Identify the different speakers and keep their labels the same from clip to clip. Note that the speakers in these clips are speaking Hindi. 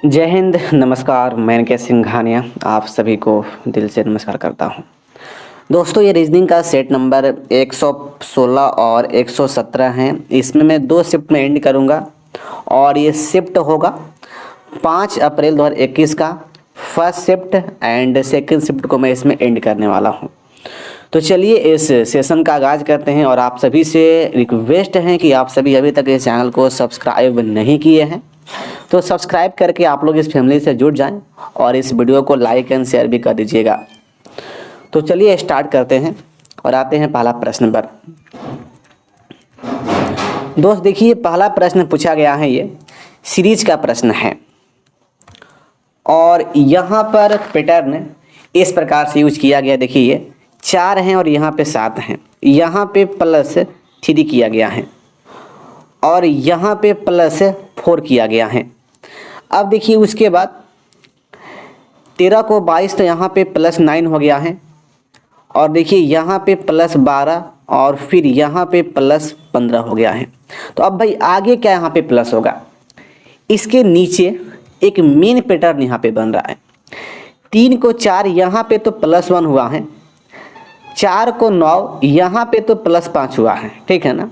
Speaker 1: जय हिंद, नमस्कार। मैं निकेश सिंघानिया आप सभी को दिल से नमस्कार करता हूं। दोस्तों, ये रीजनिंग का सेट नंबर 116 और 117 है। इसमें मैं 2 शिफ्ट में एंड करूंगा और ये शिफ्ट होगा 5 अप्रैल 2021 का first shift and second shift को मैं इसमें एंड करने वाला हूं। तो चलिए इस सेशन का आगाज़ करते हैं और आप सभी से रिक्वेस्ट है कि आप सभी अभी तक इस चैनल को सब्सक्राइब नहीं किए हैं तो सब्सक्राइब करके आप लोग इस फैमिली से जुड़ जाएं और इस वीडियो को लाइक एंड शेयर भी कर दीजिएगा। तो चलिए स्टार्ट करते हैं और आते हैं पहला प्रश्न पर। दोस्त देखिए, पहला प्रश्न पूछा गया है, ये सीरीज का प्रश्न है और यहाँ पर पैटर्न इस प्रकार से यूज किया गया। देखिए ये 4 हैं और यहाँ पे 7 हैं, यहाँ पे +3 किया गया है और यहाँ पे +4 किया गया है। अब देखिए उसके बाद 13 को 22 तो यहाँ पे +9 हो गया है और देखिए यहाँ पे +12 और फिर यहाँ पे +15 हो गया है। तो अब भाई आगे क्या यहाँ पे प्लस होगा, इसके नीचे एक मेन पैटर्न यहाँ पे बन रहा है। 3 को 4 यहाँ पे तो +1 हुआ है, 4 को 9 यहाँ पे तो +5 हुआ है, ठीक है ना।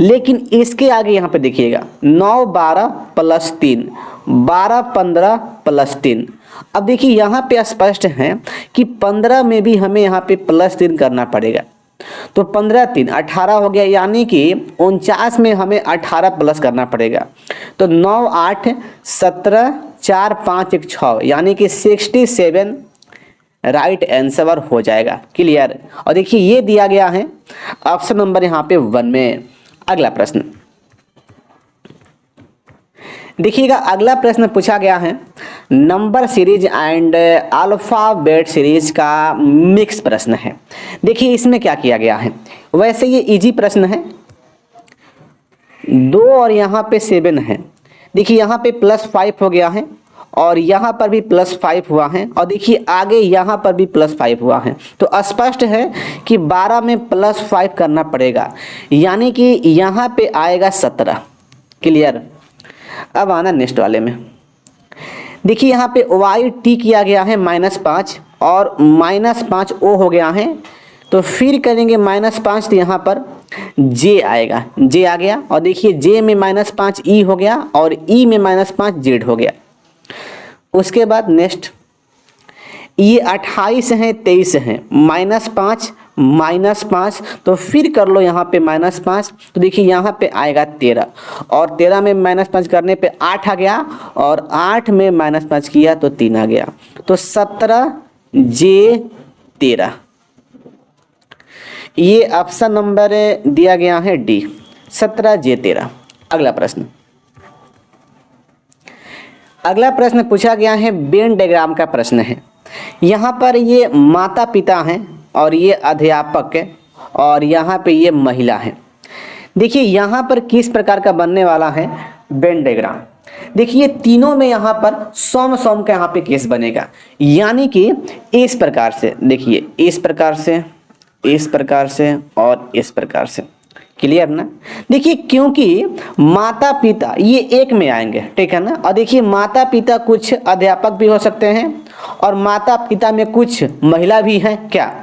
Speaker 1: लेकिन इसके आगे यहाँ पे देखिएगा 9 12 +3 12 15 +3। अब देखिए यहाँ पे स्पष्ट है कि 15 में भी हमें यहाँ पे +3 करना पड़ेगा। तो 15 3 18 हो गया, यानी कि 49 में हमें 18 प्लस करना पड़ेगा। तो 9 8 17 4 5 1 6 यानी कि 67 राइट आंसर हो जाएगा। क्लियर। और देखिए ये दिया गया है ऑप्शन नंबर यहाँ पे 1 में। अगला प्रश्न देखिएगा, अगला प्रश्न पूछा गया है number series and alphabet series का मिक्स प्रश्न है। देखिए इसमें क्या किया गया है, वैसे ये इजी प्रश्न है। 2 और यहाँ पे 7 है, देखिए यहाँ पे +5 हो गया है और यहाँ पर भी +5 हुआ है और देखिए आगे यहाँ पर भी +5 हुआ है। तो स्पष्ट है कि 12 में +5 करना पड़ेगा, यानी कि यहाँ पे आएगा 17। क्लियर। अब आना नेक्स्ट वाले में। देखिए यहाँ पे YT किया गया है -5 और -5 O हो गया है। तो फिर करेंगे -5 तो यहाँ पर J आएगा, J आ गया और देखिए J में -5 E हो गया और E में -5 Z हो गया। उसके बाद नेक्स्ट ये 28 हैं 23 हैं, -5 तो फिर कर लो यहाँ पे -5 तो देखिए यहाँ पे आएगा 13 और 13 में -5 करने पे 8 आ गया और 8 में -5 किया तो 3 आ गया। तो 17 J 13 ये ऑप्शन नंबर दिया गया है D, 17 J 13। अगला प्रश्न, अगला प्रश्न पूछा गया है वेन डायग्राम का प्रश्न है। यहाँ पर ये माता पिता हैं और ये अध्यापक है और यहाँ पे ये महिला है। देखिए यहाँ पर किस प्रकार का बनने वाला है वेन डायग्राम। देखिए तीनों में यहाँ पर सम का यहाँ पे केस बनेगा, यानी कि इस प्रकार से, देखिए इस प्रकार से, इस प्रकार से और इस प्रकार से। क्लियर ना। देखिए क्योंकि माता पिता ये एक में आएंगे, ठीक है ना। और देखिए माता पिता कुछ अध्यापक भी हो सकते हैं और माता पिता में कुछ महिला भी हैं क्या।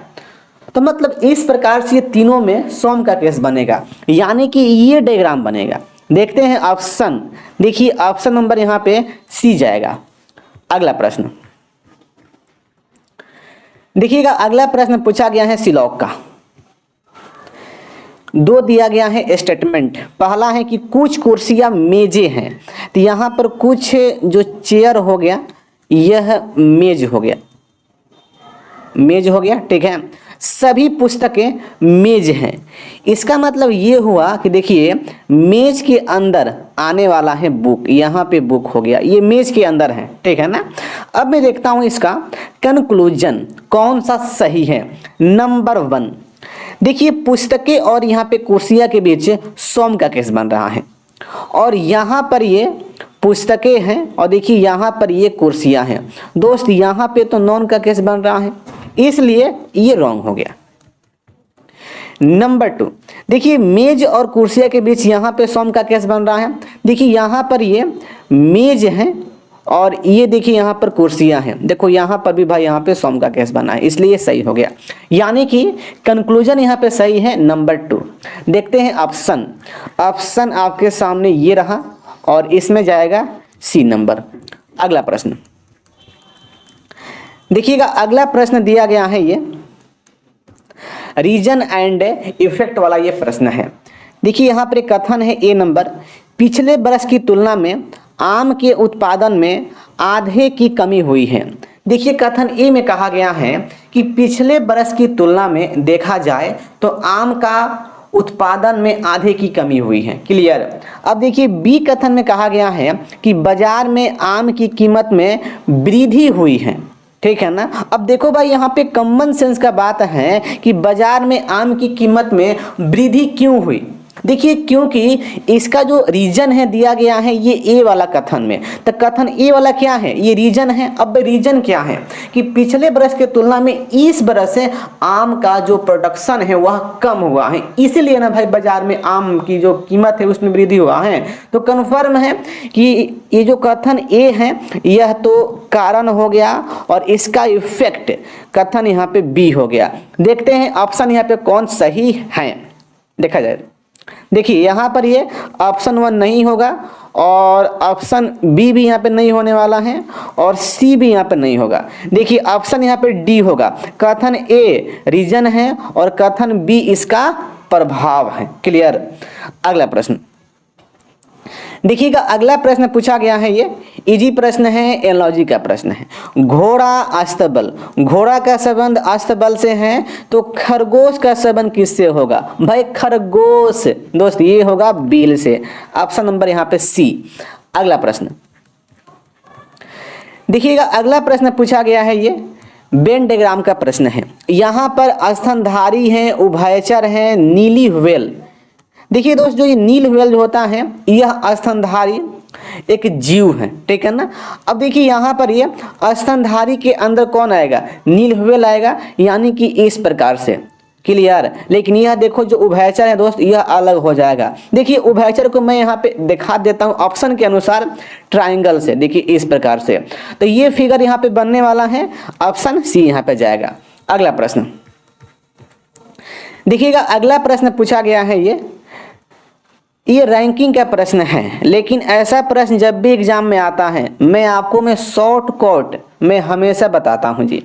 Speaker 1: तो मतलब इस प्रकार से ये तीनों में सम का केस बनेगा, यानी कि ये डायग्राम बनेगा। देखते हैं ऑप्शन, देखिए ऑप्शन नंबर यहाँ पे C जाएगा। अगला प्रश्न देखिएगा, अगला प्रश्न पूछा गया है सिलॉक का। 2 दिया गया है स्टेटमेंट। पहला है कि कुछ कुर्सियां मेजें हैं, तो यहाँ पर कुछ जो चेयर हो गया यह मेज हो गया, मेज हो गया, ठीक है। सभी पुस्तकें मेज हैं, इसका मतलब ये हुआ कि देखिए मेज के अंदर आने वाला है बुक, यहाँ पे बुक हो गया, ये मेज के अंदर है, ठीक है ना। अब मैं देखता हूँ इसका कंक्लूजन कौन सा सही है। नंबर 1 देखिए पुस्तकें और यहाँ पे कुर्सियाँ के बीच सम का केस बन रहा है और यहाँ पर ये पुस्तकें हैं और देखिए यहाँ पर ये कुर्सियाँ हैं। दोस्त यहाँ पे तो नॉन का केस बन रहा है, इसलिए ये रॉन्ग हो गया। नंबर 2 देखिए मेज और कुर्सियाँ के बीच यहाँ पे सम का केस बन रहा है। देखिए यहाँ पर ये मेज है और ये देखिए यहाँ पर कुर्सियाँ हैं, देखो यहाँ पर भी भाई यहाँ पे सोम का केस बना है, इसलिए सही हो गया। यानी कि कंक्लूजन यहाँ पे सही है नंबर 2। देखते हैं ऑप्शन, ऑप्शन आपके सामने ये रहा और इसमें जाएगा सी नंबर। अगला प्रश्न देखिएगा, अगला प्रश्न दिया गया है ये रीजन एंड इफेक्ट वाला ये प्रश्न है। देखिए यहाँ पर एक कथन है ए नंबर, पिछले वर्ष की तुलना में आम के उत्पादन में आधे की कमी हुई है। देखिए कथन ए में कहा गया है कि पिछले वर्ष की तुलना में देखा जाए तो आम का उत्पादन में आधे की कमी हुई है। क्लियर। अब देखिए बी कथन में कहा गया है कि बाजार में आम की कीमत में वृद्धि हुई है। ठीक है ना। अब देखो भाई यहाँ पे कॉमन सेंस का बात है कि बाजार में आम की कीमत में वृद्धि क्यों हुई। देखिए क्योंकि इसका जो रीजन है दिया गया है ये ए वाला कथन में, तो कथन ए वाला क्या है, ये रीजन है। अब रीजन क्या है कि पिछले वर्ष के तुलना में इस वर्ष से आम का जो प्रोडक्शन है वह कम हुआ है, इसीलिए ना भाई बाजार में आम की जो कीमत है उसमें वृद्धि हुआ है। तो कन्फर्म है कि ये जो कथन ए है यह तो कारण हो गया और इसका इफेक्ट कथन यहाँ पे बी हो गया। देखते हैं ऑप्शन यहाँ पे कौन सही है, देखा जाए। देखिए यहाँ पर ये ऑप्शन 1 नहीं होगा और ऑप्शन बी भी यहाँ पे नहीं होने वाला है और सी भी यहाँ पे नहीं होगा। देखिए ऑप्शन यहाँ पे डी होगा, कथन ए रीजन है और कथन बी इसका प्रभाव है। क्लियर। अगला प्रश्न देखिएगा, अगला प्रश्न पूछा गया है ये इजी प्रश्न है, एनालॉजी का प्रश्न है। घोड़ा अस्तबल, घोड़ा का संबंध अस्तबल से है तो खरगोश का संबंध किससे होगा। भाई खरगोश दोस्त ये होगा बील से, ऑप्शन नंबर यहाँ पे सी। अगला प्रश्न देखिएगा, अगला प्रश्न पूछा गया है ये वेन डायग्राम का प्रश्न है। यहाँ पर स्तनधारी हैं, उभयचर हैं, नीली व्हेल। देखिए दोस्त जो ये नील व्हेल जो होता है यह स्तनधारी एक जीव है। ठीक है ना। अब देखिए यहाँ पर ये स्तनधारी के अंदर कौन आएगा, नील व्हेल आएगा, यानी कि इस प्रकार से। क्लियर। लेकिन यह देखो जो उभयचर है दोस्त यह अलग हो जाएगा। देखिए उभयचर को मैं यहाँ पे दिखा देता हूँ ऑप्शन के अनुसार ट्राइंगल से, देखिए इस प्रकार से। तो ये फिगर यहाँ पे बनने वाला है, ऑप्शन सी यहाँ पे जाएगा। अगला प्रश्न देखिएगा, अगला प्रश्न पूछा गया है ये रैंकिंग का प्रश्न है, लेकिन ऐसा प्रश्न जब भी एग्जाम में आता है मैं आपको शॉर्टकट में हमेशा बताता हूं जी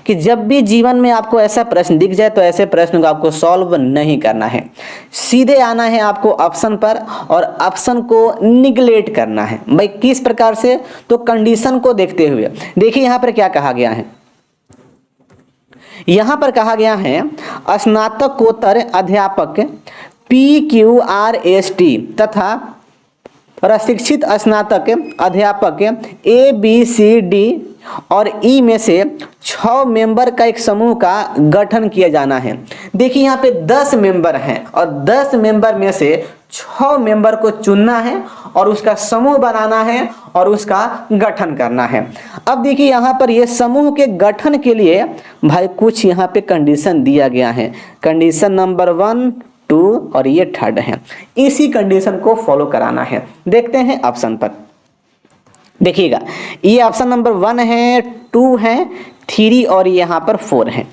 Speaker 1: कि जब भी जीवन में आपको ऐसा प्रश्न दिख जाए तो ऐसे प्रश्न को आपको सॉल्व नहीं करना है, सीधे आना है आपको ऑप्शन पर और ऑप्शन को निगलेक्ट करना है। भाई किस प्रकार से, तो कंडीशन को देखते हुए। देखिए यहाँ पर क्या कहा गया है, यहाँ पर कहा गया है स्नातकोत्तर अध्यापक PQRST तथा प्रशिक्षित स्नातक अध्यापक ABCD और E में से 6 मेंबर का एक समूह का गठन किया जाना है। देखिए यहाँ पे 10 मेंबर हैं और 10 मेंबर में से 6 मेंबर को चुनना है और उसका समूह बनाना है और उसका गठन करना है। अब देखिए यहाँ पर ये समूह के गठन के लिए भाई कुछ यहाँ पे कंडीशन दिया गया है, कंडीशन नंबर 1, 2 और ये 3rd है। इसी कंडीशन को फॉलो कराना है। देखते हैं ऑप्शन पर। देखिएगा ये ऑप्शन नंबर 1 है, 2 है, 3 और यहाँ पर 4 है।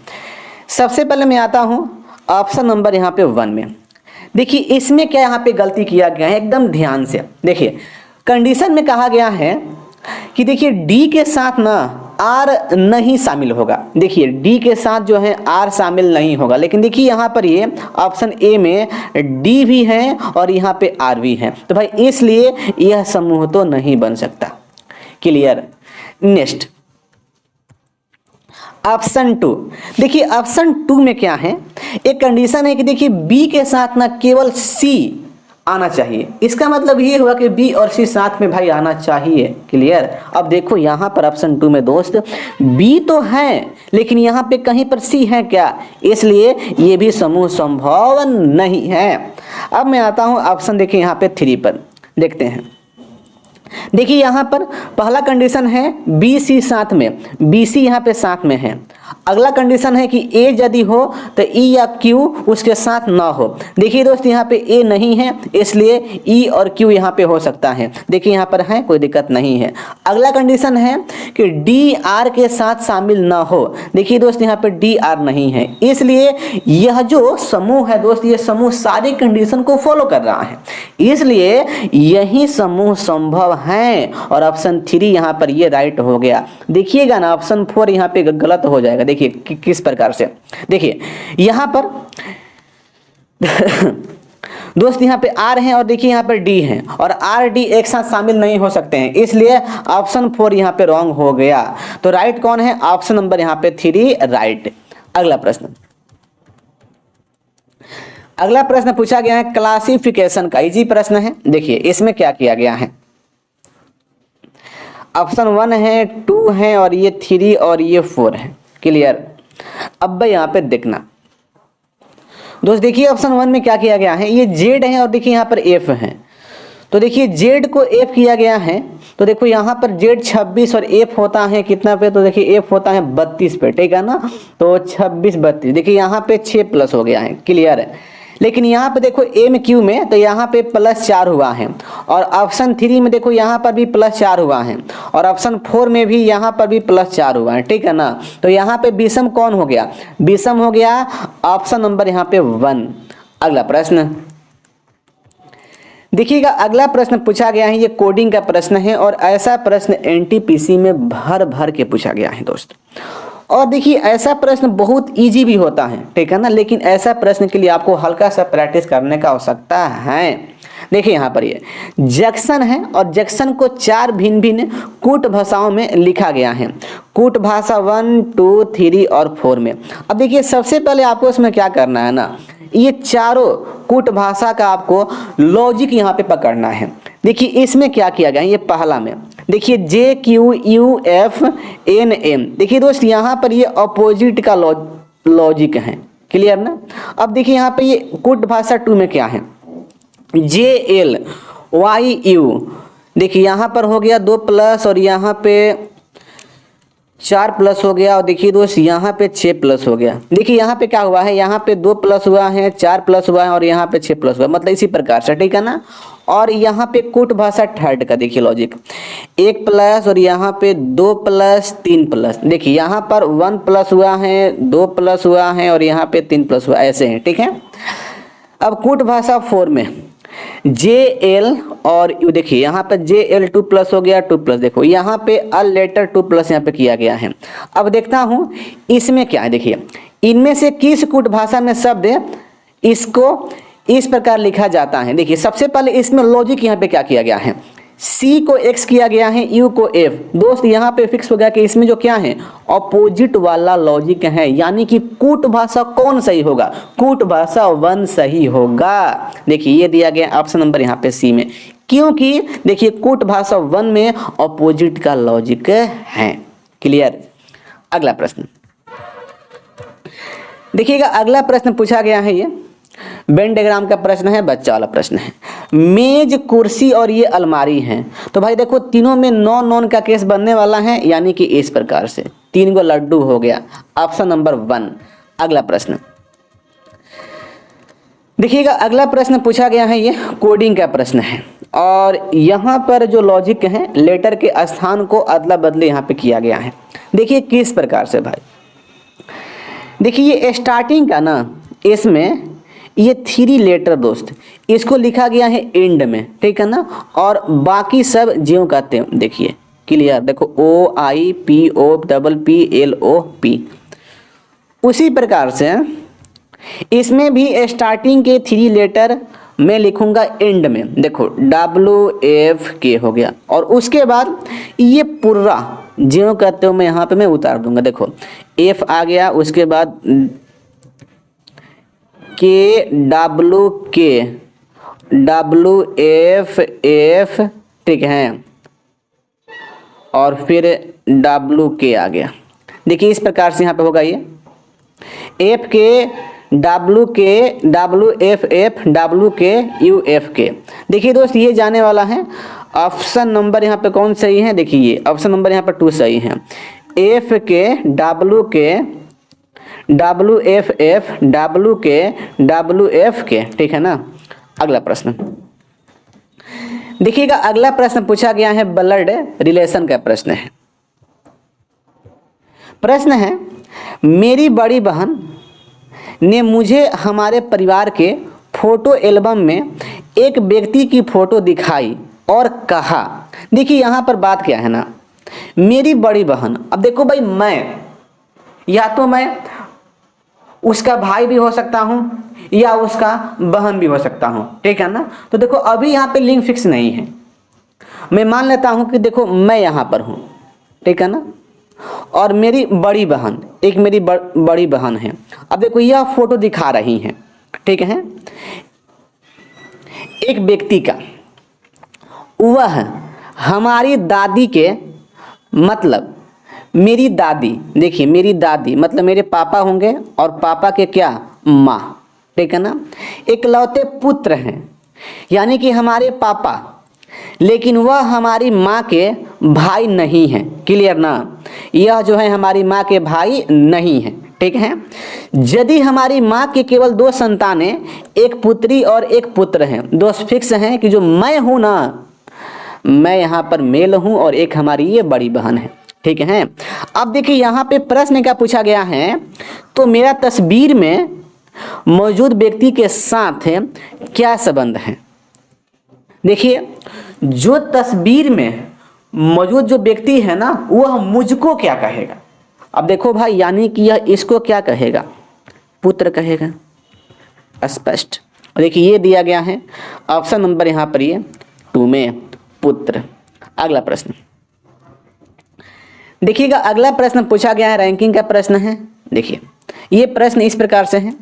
Speaker 1: सबसे पहले मैं आता हूँ ऑप्शन नंबर यहाँ पे 1 में। देखिए इसमें क्या यहाँ पे गलती किया गया है, एकदम ध्यान से देखिए। कंडीशन में कहा गया है कि देखिए डी के साथ ना आर नहीं शामिल होगा। देखिए डी के साथ जो है आर शामिल नहीं होगा, लेकिन देखिए यहाँ पर ये ऑप्शन ए में डी भी है और यहाँ पे आर भी है, तो भाई इसलिए यह समूह तो नहीं बन सकता। क्लियर। Next option 2। देखिए ऑप्शन 2 में क्या है, एक कंडीशन है कि देखिए बी के साथ ना केवल सी आना चाहिए। इसका मतलब ये हुआ कि बी और सी साथ में भाई आना चाहिए। क्लियर। अब देखो यहाँ पर ऑप्शन 2 में दोस्त बी तो है लेकिन यहाँ पे कहीं पर सी है क्या, इसलिए ये भी समूह संभव नहीं है। अब मैं आता हूँ ऑप्शन देखिए यहाँ पे 3 पर। देखते हैं। देखिए यहाँ पर पहला कंडीशन है बी सी साथ में, बी सी यहाँ पे साथ में है अगला कंडीशन है कि ए यदि हो तो ई या क्यू उसके साथ ना हो। देखिए दोस्त यहाँ पे ए नहीं है इसलिए ई और क्यू यहाँ पे हो सकता है। देखिए यहाँ पर है, कोई दिक्कत नहीं है। अगला कंडीशन है कि डी आर के साथ शामिल ना हो। देखिए दोस्त यहाँ पे डी आर नहीं है, इसलिए यह जो समूह है दोस्त, ये समूह सारी कंडीशन को फॉलो कर रहा है, इसलिए यही समूह संभव है। और ऑप्शन 3 यहाँ पर ये राइट हो गया। देखिएगा ना ऑप्शन 4 यहाँ पे गलत हो जाएगा। देखिए किस प्रकार से, देखिए यहाँ पर दोस्त यहाँ पे आर है और देखिए यहाँ पर डी है, और आर डी एक साथ शामिल नहीं हो सकते हैं, इसलिए ऑप्शन 4 यहाँ पे रॉन्ग हो गया। तो राइट कौन है? ऑप्शन नंबर यहाँ पे 3 राइट। अगला प्रश्न, अगला प्रश्न पूछा गया है क्लासिफिकेशन का, इजी प्रश्न है। देखिए इसमें क्या किया गया है, ऑप्शन 1 है, 2 है और ये 3 और ये 4 है। क्लियर? अब भाई यहाँ पे देखना दोस्त, देखिए ऑप्शन 1 में क्या किया गया है, ये जेड है और देखिए यहाँ पर एफ है। तो देखिए जेड को एफ किया गया है, तो देखो यहाँ पर जेड 26 और एफ होता है कितना पे, तो देखिए एफ होता है 32 पे, ठीक है ना। तो 26 32, देखिए यहाँ पे 6 प्लस हो गया है। क्लियर है? लेकिन यहाँ पे देखो एम क्यू में तो यहाँ पे +4 हुआ है, और ऑप्शन 3 में देखो यहाँ पर भी +4 हुआ है, और ऑप्शन 4 में भी यहाँ पर भी +4 हुआ है, ठीक है ना। तो यहाँ पे विषम कौन हो गया? विषम हो गया ऑप्शन नंबर यहाँ पे 1। अगला प्रश्न देखिएगा, अगला प्रश्न पूछा गया है, ये कोडिंग का प्रश्न है, और ऐसा प्रश्न एनटीपीसी में भर भर के पूछा गया है दोस्त। और देखिए ऐसा प्रश्न बहुत इजी भी होता है, ठीक है ना, लेकिन ऐसा प्रश्न के लिए आपको हल्का सा प्रैक्टिस करने का आवश्यकता है। देखिए यहाँ पर ये जंक्शन है, और जंक्शन को 4 भिन्न भिन्न कूट भाषाओं में लिखा गया है। कूट भाषा 1, 2, 3 और 4 में। अब देखिए सबसे पहले आपको इसमें क्या करना है ना, ये चारों कूट भाषा का आपको लॉजिक यहाँ पे पकड़ना है। देखिए इसमें क्या किया गया है, ये पहला में देखिए JQUFNM। देखिए दोस्त यहाँ पर ये अपोजिट का लॉजिक है। क्लियर ना? अब देखिए यहाँ पे ये कूट भाषा 2 में क्या है, JLYU। देखिए यहाँ पर हो गया 2 प्लस, और यहाँ पे 4 प्लस हो गया, और देखिए दोस्त यहाँ पे 6 प्लस हो गया। देखिए यहाँ पे क्या हुआ है, यहाँ पे 2 प्लस हुआ है, 4 प्लस हुआ है, और यहाँ पे 6 प्लस हुआ है, मतलब इसी प्रकार से, ठीक है ना। और यहाँ पे कूट भाषा 3 का देखिए लॉजिक 1 प्लस, और यहाँ पे 2 प्लस 3 प्लस। देखिए यहाँ पर 1 प्लस हुआ है, 2 प्लस हुआ है, और यहाँ पे 3 प्लस हुआ, ऐसे है, ठीक है। अब कूट भाषा 4 में JL और U। देखिए यहाँ पर JL 2 प्लस हो गया, 2 प्लस, देखो यहाँ पे अल लेटर 2 प्लस यहाँ पे किया गया है। अब देखता हूँ इसमें क्या है, देखिए इनमें से किस कूट भाषा में शब्द इसको इस प्रकार लिखा जाता है। देखिए सबसे पहले इसमें लॉजिक यहाँ पे क्या किया गया है, C को X किया गया है, U को F। दोस्त यहाँ पे फिक्स हो गया कि इसमें जो क्या है अपोजिट वाला लॉजिक है, यानी कि कूट भाषा कौन सही होगा, कूट भाषा 1 सही होगा। देखिए ये दिया गया ऑप्शन नंबर यहाँ पे C में, क्योंकि देखिए कूट भाषा 1 में अपोजिट का लॉजिक है। क्लियर? अगला प्रश्न देखिएगा, अगला प्रश्न पूछा गया है, ये वेन डायग्राम का प्रश्न है, बच्चा वाला प्रश्न है। मेज, कुर्सी और ये अलमारी है। तो भाई देखो तीनों में नॉन का केस बनने वाला है, यानी कि इस प्रकार से 3 गो लड्डू हो गया, ऑप्शन नंबर 1। अगला प्रश्न देखिएगा, अगला प्रश्न पूछा गया है, ये कोडिंग का प्रश्न है, और यहाँ पर जो लॉजिक है लेटर के स्थान को अदला बदले यहाँ पे किया गया है। देखिए किस प्रकार से भाई, देखिए ये स्टार्टिंग का ना, इसमें ये 3 लेटर दोस्त, इसको लिखा गया है एंड में, ठीक है ना, और बाकी सब ज्यों कहते हैं। देखिए क्लियर? देखो OIPOPPLOP। उसी प्रकार से इसमें भी स्टार्टिंग के 3 लेटर मैं लिखूंगा एंड में। देखो WFK हो गया, और उसके बाद ये पूरा ज्यों कहते हो मैं यहाँ पे मैं उतार दूंगा। देखो F आ गया, उसके बाद KWK WFF, ठीक है, और फिर WK आ गया। देखिए इस प्रकार से यहाँ पे होगा ये FK WK WFF WK UFK। देखिए दोस्त ये जाने वाला है, ऑप्शन नंबर यहाँ पे कौन सही है, देखिए ऑप्शन नंबर यहाँ पर 2 सही है। FK WK WFF WK ठीक है ना। अगला प्रश्न देखिएगा, अगला प्रश्न पूछा गया है ब्लड रिलेशन का प्रश्न है। प्रश्न है, मेरी बड़ी बहन ने मुझे हमारे परिवार के फोटो एल्बम में एक व्यक्ति की फोटो दिखाई और कहा। देखिए यहाँ पर बात क्या है ना, मेरी बड़ी बहन। अब देखो भाई, मैं या तो मैं उसका भाई भी हो सकता हूँ या उसका बहन भी हो सकता हूँ, ठीक है ना। तो देखो अभी यहाँ पे लिंग फिक्स नहीं है। मैं मान लेता हूँ कि देखो मैं यहाँ पर हूँ, ठीक है ना, और मेरी बड़ी बहन, एक मेरी बड़ी बहन है। अब देखो यह फोटो दिखा रही हैं, ठीक है, एक व्यक्ति का। वह हमारी दादी के, मतलब मेरी दादी, देखिए मेरी दादी मतलब मेरे पापा होंगे और पापा के क्या, माँ, ठीक है ना, इकलौते पुत्र हैं, यानी कि हमारे पापा, लेकिन वह हमारी माँ के भाई नहीं हैं। क्लियर ना, यह जो है हमारी माँ के भाई नहीं हैं, ठीक है। यदि हमारी माँ के केवल 2 संतानें, एक पुत्री और एक पुत्र हैं, 2 फिक्स हैं कि जो मैं हूँ ना, मैं यहाँ पर मेल हूँ और एक हमारी ये बड़ी बहन है, ठीक है। अब देखिए यहाँ पे प्रश्न क्या पूछा गया है, तो मेरा तस्वीर में मौजूद व्यक्ति के साथ क्या संबंध है। देखिए जो तस्वीर में मौजूद जो व्यक्ति है ना, वह मुझको क्या कहेगा। अब देखो भाई, यानी कि यह इसको क्या कहेगा, पुत्र कहेगा, स्पष्ट। देखिए ये दिया गया है ऑप्शन नंबर यहाँ पर ये 2 में, पुत्र। अगला प्रश्न देखिएगा, अगला प्रश्न पूछा गया है, रैंकिंग का प्रश्न है। देखिए ये प्रश्न इस प्रकार से है,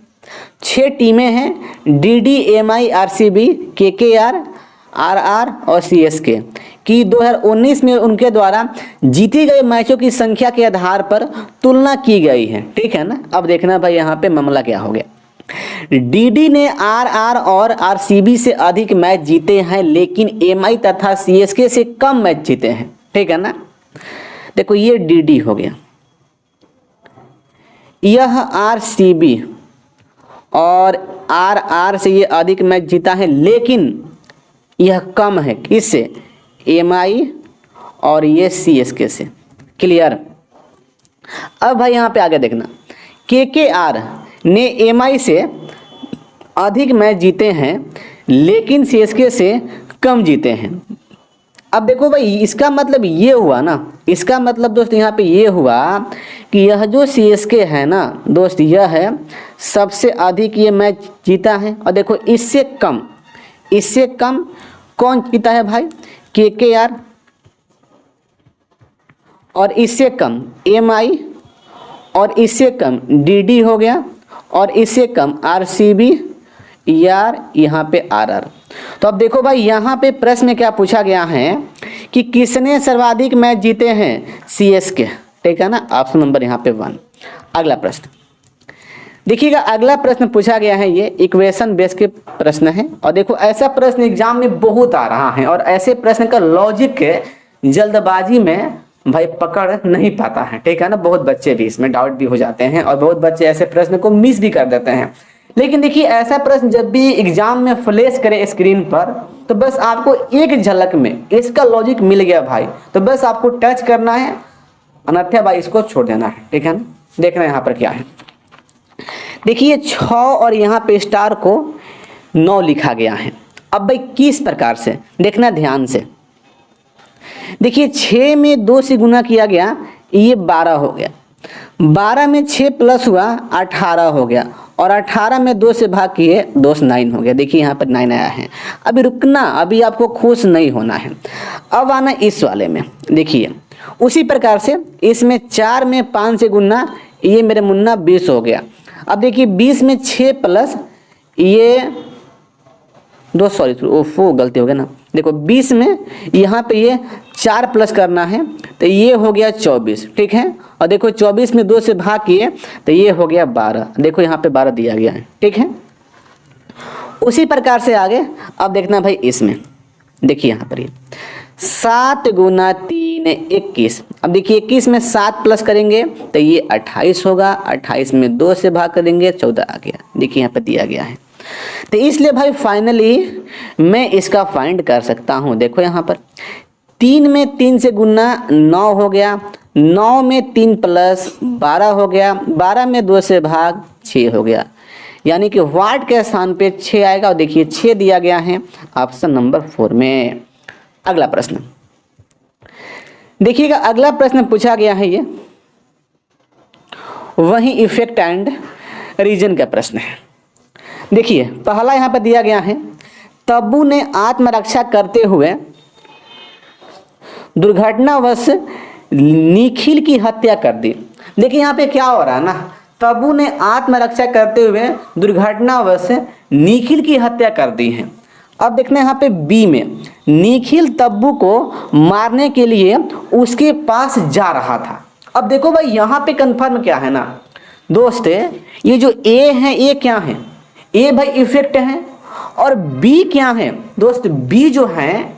Speaker 1: 6 टीमें हैं, DD, MI, RCB, KKR, RR और CSK की 2019 में उनके द्वारा जीती गई मैचों की संख्या के आधार पर तुलना की गई है, ठीक है ना। अब देखना भाई यहाँ पे मामला क्या हो गया। DD ने RR और RCB से अधिक मैच जीते हैं, लेकिन MI तथा CSK से कम मैच जीते हैं, ठीक है ना। देखो ये DD हो गया, यह RCB और RR से ये अधिक मैच जीता है, लेकिन यह कम है किससे, MI और ये CSK से। क्लियर। अब भाई यहाँ पे आगे देखना, KKR ने MI से अधिक मैच जीते हैं, लेकिन CSK से कम जीते हैं। अब देखो भाई, इसका मतलब ये हुआ ना, इसका मतलब दोस्त यहाँ पे ये हुआ कि यह जो CSK है ना दोस्त, यह है सबसे अधिक ये मैच जीता है। और देखो इससे कम कौन जीता है भाई, KKR, और इससे कम MI, और इससे कम DD हो गया, और इससे कम RCB, यार यहाँ पे RR। तो अब देखो भाई यहाँ पे प्रश्न में क्या पूछा गया है कि किसने सर्वाधिक मैच जीते हैं, CSK, ठीक है ना, ऑप्शन नंबर यहाँ पे 1। अगला प्रश्न देखिएगा, अगला प्रश्न पूछा गया है, ये इक्वेशन बेस के प्रश्न है। और देखो ऐसा प्रश्न एग्जाम में बहुत आ रहा है, और ऐसे प्रश्न का लॉजिक जल्दबाजी में भाई पकड़ नहीं पाता है, ठीक है ना। बहुत बच्चे भी इसमें डाउट भी हो जाते हैं, और बहुत बच्चे ऐसे प्रश्न को मिस भी कर देते हैं। लेकिन देखिए ऐसा प्रश्न जब भी एग्जाम में फ्लैश करे स्क्रीन पर, तो बस आपको एक झलक में इसका लॉजिक मिल गया भाई, तो बस आपको टच करना है, अन्यथा भाई इसको छोड़ देना है, ठीक है ना। देखना यहाँ पर क्या है, देखिए 6 और यहाँ पे स्टार को 9 लिखा गया है। अब भाई किस प्रकार से देखना ध्यान से, देखिए 6 में 2 से गुना किया गया, ये 12 हो गया, 12 में 6 प्लस हुआ 18 हो गया, और 18 में 2 से भाग किए 2 से 9 हो गया। देखिए यहाँ पर 9 आया है। अभी रुकना, अभी आपको खुश नहीं होना है, अब आना इस वाले में। देखिए उसी प्रकार से इसमें 4 में 5 से गुना, ये मेरे मुन्ना 20 हो गया। अब देखिए 20 में 6 प्लस ये 2, सॉरी ओफो गलती हो गया ना, देखो 20 में यहाँ पे ये 4 प्लस करना है, तो ये हो गया 24, ठीक है। और देखो 24 में 2 से भाग किए तो ये हो गया 12, देखो यहाँ पे 12 दिया गया है, ठीक है। उसी प्रकार से आगे अब देखना भाई इसमें, देखिए यहाँ पर ये 7 गुना 3 3 21। अब देखिए 21 में 7 प्लस करेंगे तो ये 28 होगा, 28 में 2 से भाग करेंगे 14 आ गया। देखिए यहाँ पे दिया गया है, तो इसलिए भाई फाइनली मैं इसका फाइंड कर सकता हूँ। देखो यहाँ पर 3 में 3 से गुना 9 हो गया, 9 में 3 प्लस 12 हो गया, 12 में 2 से भाग 6 हो गया, यानी कि वाट के स्थान पे 6 आएगा। और देखिए 6 दिया गया है ऑप्शन नंबर 4 में। अगला प्रश्न देखिएगा, अगला प्रश्न पूछा गया है, ये वही इफेक्ट एंड रीजन का प्रश्न है। देखिए पहला यहाँ पर दिया गया है, तब्बू ने आत्मरक्षा करते हुए दुर्घटनावश निखिल की हत्या कर दी। देखिए यहाँ पे क्या हो रहा है ना, तब्बू ने आत्मरक्षा करते हुए दुर्घटनावश निखिल की हत्या कर दी है। अब देखना यहाँ पे बी में, निखिल तब्बू को मारने के लिए उसके पास जा रहा था। अब देखो भाई यहाँ पे कंफर्म क्या है ना दोस्त, ये जो ए है ये क्या है, ए भाई इफेक्ट है, और बी क्या है दोस्त, बी जो है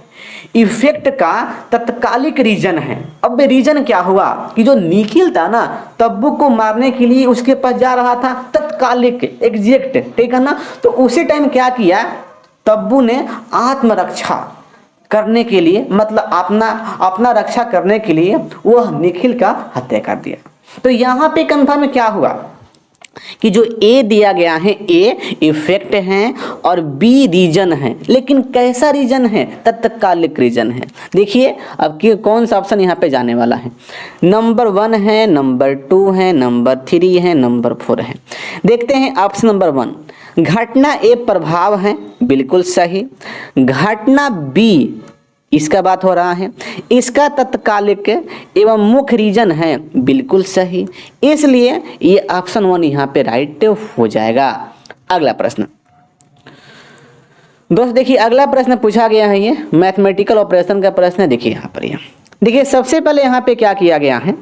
Speaker 1: इफेक्ट का तत्कालिक रीजन है। अब रीजन क्या हुआ कि जो निखिल था ना तब्बू को मारने के लिए उसके पास जा रहा था, तत्कालिक एग्जैक्ट, ठीक है ना। तो उसी टाइम क्या किया, तब्बू ने आत्मरक्षा करने के लिए, मतलब अपना रक्षा करने के लिए वह निखिल का हत्या कर दिया। तो यहाँ पे कंफर्म क्या हुआ कि जो ए दिया गया है ए इफेक्ट है और बी रीजन है, लेकिन कैसा रीजन है, तत्कालिक रीजन है। देखिए अब कि कौन सा ऑप्शन यहाँ पे जाने वाला है, नंबर 1 है, नंबर 2 है, नंबर 3 है, नंबर 4 है। देखते हैं ऑप्शन नंबर 1, घटना ए प्रभाव है, बिल्कुल सही। घटना बी इसका बात हो रहा है, इसका तत्कालिक एवं मुख्य रीजन है, बिल्कुल सही। इसलिए ये ऑप्शन 1 यहाँ पे राइट हो जाएगा। अगला प्रश्न दोस्त देखिए, अगला प्रश्न पूछा गया है, ये मैथमेटिकल ऑपरेशन का प्रश्न है। देखिए यहाँ पर, देखिए सबसे पहले यहाँ पे क्या किया गया है,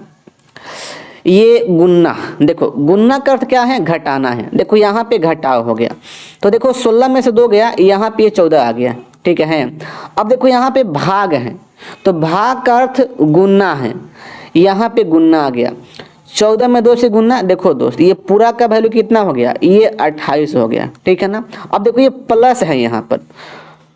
Speaker 1: ये गुन्ना, देखो गुन्ना का अर्थ क्या है, घटाना है। देखो यहाँ पे घटाव हो गया, तो देखो 16 में से 2 गया, यहाँ पे 14 आ गया, ठीक है। अब देखो यहाँ पे भाग है, तो भाग का अर्थ गुन्ना है, यहाँ पे गुन्ना आ गया, 14 में 2 से गुन्ना। देखो दोस्त ये पूरा का वैल्यू कितना हो गया, ये 28 हो गया, ठीक है ना। अब देखो ये प्लस है, यहाँ पर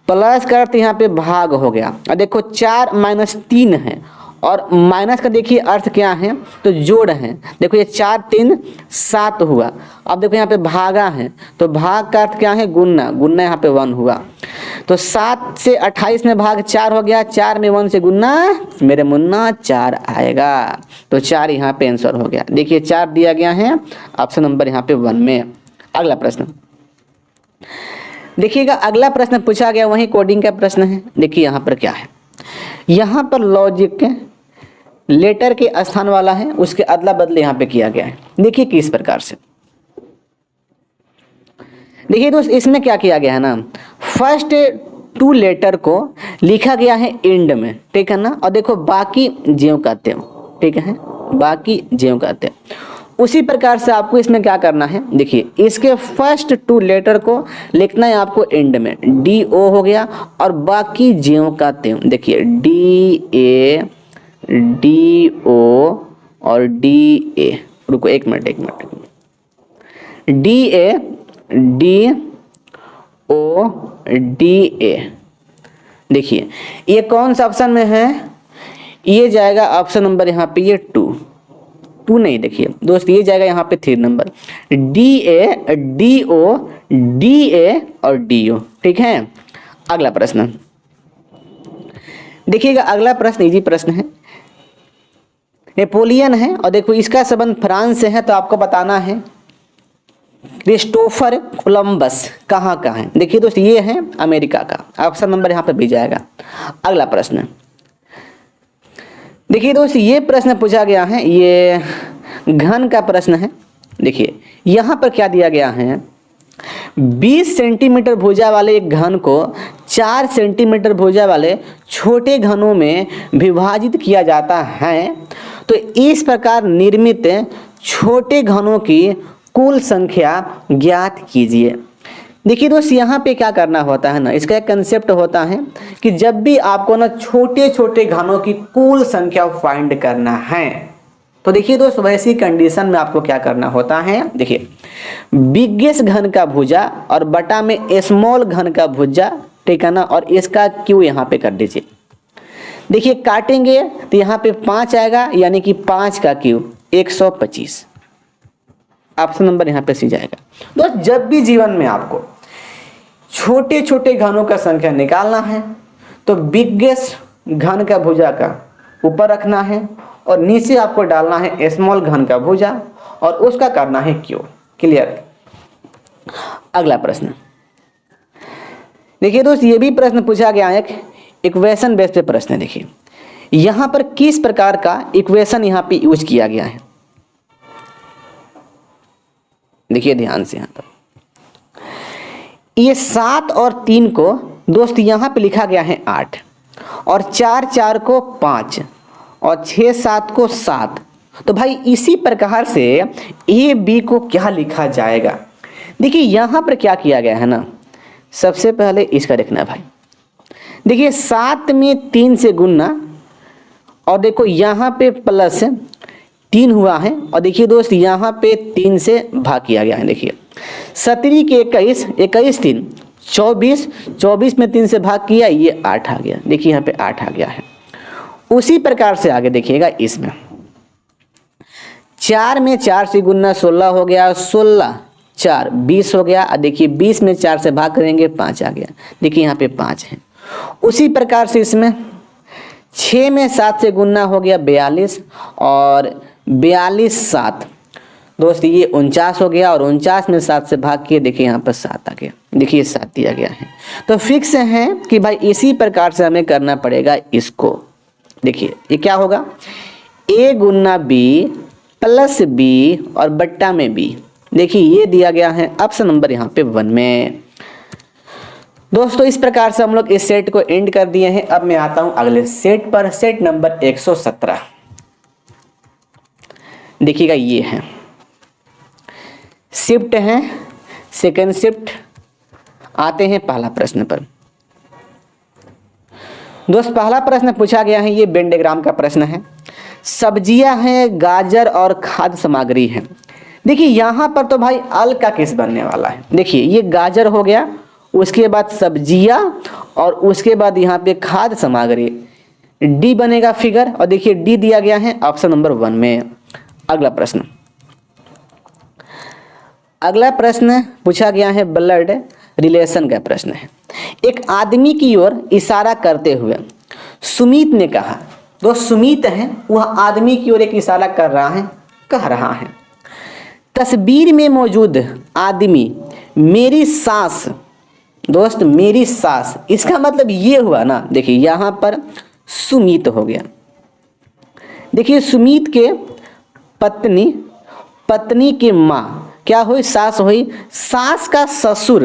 Speaker 1: प्लस का अर्थ यहाँ पे भाग हो गया। अब देखो 4 माइनस 3 है, और माइनस का देखिए अर्थ क्या है, तो जोड़ है। देखो ये 4 3 7 हुआ। अब देखो यहाँ पे भागा है, तो भाग का अर्थ क्या है, गुन्ना, गुन्ना यहाँ पे 1 हुआ। तो 7 से 28 में भाग 4 हो गया, 4 में 1 से गुन्ना, मेरे मुन्ना 4 आएगा। तो 4 यहाँ पे आंसर हो गया। देखिए 4 दिया गया है ऑप्शन नंबर यहाँ पे 1 में। अगला प्रश्न देखिएगा, अगला प्रश्न पूछा गया वही कोडिंग का प्रश्न है। देखिए यहाँ पर क्या है, यहाँ पर लॉजिक लेटर के स्थान वाला है, उसके अदला बदले यहाँ पे किया गया है। देखिए किस प्रकार से, देखिए दोस्त इसमें क्या किया गया है ना, फर्स्ट 2 लेटर को लिखा गया है एंड में, ठीक है ना। और देखो बाकी ज्यों कहते हो, ठीक है, बाकी ज्यों कहते हैं। उसी प्रकार से आपको इसमें क्या करना है, देखिए इसके फर्स्ट 2 लेटर को लिखना है आपको एंड में, DO हो गया, और बाकी ज्यों कहते हो। देखिए DA DO और DA, रुको एक मिनट DA DO DA। देखिए ये कौन सा ऑप्शन में है, ये जाएगा ऑप्शन नंबर यहाँ पे ये 2 नहीं, देखिए दोस्त ये जाएगा यहाँ पे 3 नंबर, DA DO DA और DO, ठीक है। अगला प्रश्न देखिएगा, अगला प्रश्न इजी प्रश्न है, नेपोलियन है, और देखो इसका संबंध फ्रांस से है, तो आपको बताना है क्रिस्टोफर कोलंबस कहाँ का है। देखिए दोस्त ये है अमेरिका का, ऑप्शन नंबर यहाँ पे भी जाएगा। अगला प्रश्न देखिए दोस्त, ये प्रश्न पूछा गया है, ये घन का प्रश्न है। देखिए यहाँ पर क्या दिया गया है, 20 सेंटीमीटर भुजा वाले एक घन को 4 सेंटीमीटर भुजा वाले छोटे घनों में विभाजित किया जाता है, तो इस प्रकार निर्मित छोटे घनों की कुल संख्या ज्ञात कीजिए। देखिए दोस्त यहाँ पे क्या करना होता है ना, इसका एक कंसेप्ट होता है कि जब भी आपको ना छोटे छोटे घनों की कुल संख्या फाइंड करना है, तो देखिए दोस्त वैसी कंडीशन में आपको क्या करना होता है, देखिए बिगेस्ट घन का भुजा और बटा में स्मॉल घन का भुजा, ठीक है ना, और इसका क्यू यहाँ पे कर दीजिए। देखिए काटेंगे तो यहाँ पे 5 आएगा, यानी कि 5 का क्यूब 125। ऑप्शन नंबर यहाँ पे सी जाएगा। दोस्त जब भी जीवन में आपको छोटे छोटे घनों का संख्या निकालना है तो बिगेस्ट घन का भुजा का ऊपर रखना है और नीचे आपको डालना है स्मॉल घन का भुजा और उसका करना है क्यू। क्लियर। अगला प्रश्न देखिए दोस्त, ये भी प्रश्न पूछा गया है, एक इक्वेशन बेस्ड पे प्रश्न है। देखिए यहां पर किस प्रकार का इक्वेशन यहां पे यूज किया गया है, देखिए ध्यान से। यहां पर ये 7 और 3 को दोस्त यहां पे लिखा गया है 8 और 4 4 को 5 और 6 7 को 7। तो भाई इसी प्रकार से ए बी को क्या लिखा जाएगा। देखिए यहां पर क्या किया गया है ना, सबसे पहले इसका देखना है भाई। देखिए 7 में 3 से गुणना और देखो यहाँ पे प्लस 3 हुआ है और देखिए दोस्त यहाँ पे 3 से भाग किया गया है। देखिए 17 के 21, 21 3 24, 24 में 3 से भाग किया, ये 8 आ गया। देखिए यहाँ पे 8 आ गया है। उसी प्रकार से आगे देखिएगा, इसमें 4 में 4 से गुणना 16 हो गया, 16 4 20 हो गया। देखिए 20 में 4 से भाग करेंगे 5 आ गया। देखिए यहाँ पे 5 है। उसी प्रकार से इसमें 6 में 7 से गुणना हो गया 42 और 42 7 दोस्त ये 49 हो गया और 49 में 7 से भाग किए, देखिए यहाँ पर 7 आ गया। देखिए 7 दिया गया है। तो फिक्स है कि भाई इसी प्रकार से हमें करना पड़ेगा इसको। देखिए ये क्या होगा, a Guna b plus b और बट्टा में b। देखिए ये दिया गया है ऑप्शन नंबर यहाँ पे 1 में। दोस्तों इस प्रकार से हम लोग इस सेट को एंड कर दिए हैं। अब मैं आता हूं अगले सेट पर, सेट नंबर 117। देखिएगा ये है शिफ्ट है, सेकंड शिफ्ट। आते हैं पहला प्रश्न पर। दोस्त पहला प्रश्न पूछा गया है, ये वेन डायग्राम का प्रश्न है। सब्जियां हैं, गाजर और खाद्य सामग्री है। देखिए यहाँ पर तो भाई अल का केस बनने वाला है। देखिए ये गाजर हो गया, उसके बाद सब्जियां और उसके बाद यहाँ पे खाद्य सामग्री, डी बनेगा फिगर। और देखिए डी दिया गया है ऑप्शन नंबर 1 में। अगला प्रश्न, अगला प्रश्न पूछा गया है ब्लड रिलेशन का प्रश्न है। एक आदमी की ओर इशारा करते हुए सुमित ने कहा, तो सुमित है वह आदमी की ओर एक इशारा कर रहा है, कह रहा है तस्वीर में मौजूद आदमी मेरी सास, दोस्त मेरी सास, इसका मतलब ये हुआ ना। देखिए यहाँ पर सुमित हो गया। देखिए सुमित के पत्नी, पत्नी के माँ क्या हुई, सास हुई, सास का ससुर।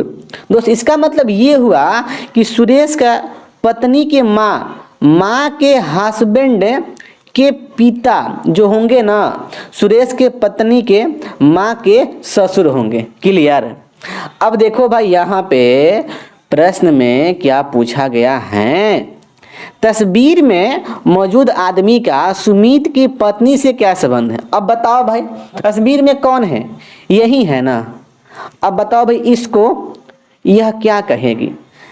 Speaker 1: दोस्त इसका मतलब ये हुआ कि सुरेश का पत्नी के माँ, माँ के हस्बैंड के पिता जो होंगे ना, सुरेश के पत्नी के माँ के ससुर होंगे। क्लियर। अब देखो भाई यहाँ पे प्रश्न में क्या पूछा गया है, तस्वीर में मौजूद आदमी का सुमित की पत्नी से क्या संबंध है। अब बताओ भाई तस्वीर में कौन है, यही है ना। अब बताओ भाई इसको यह क्या कहेगी,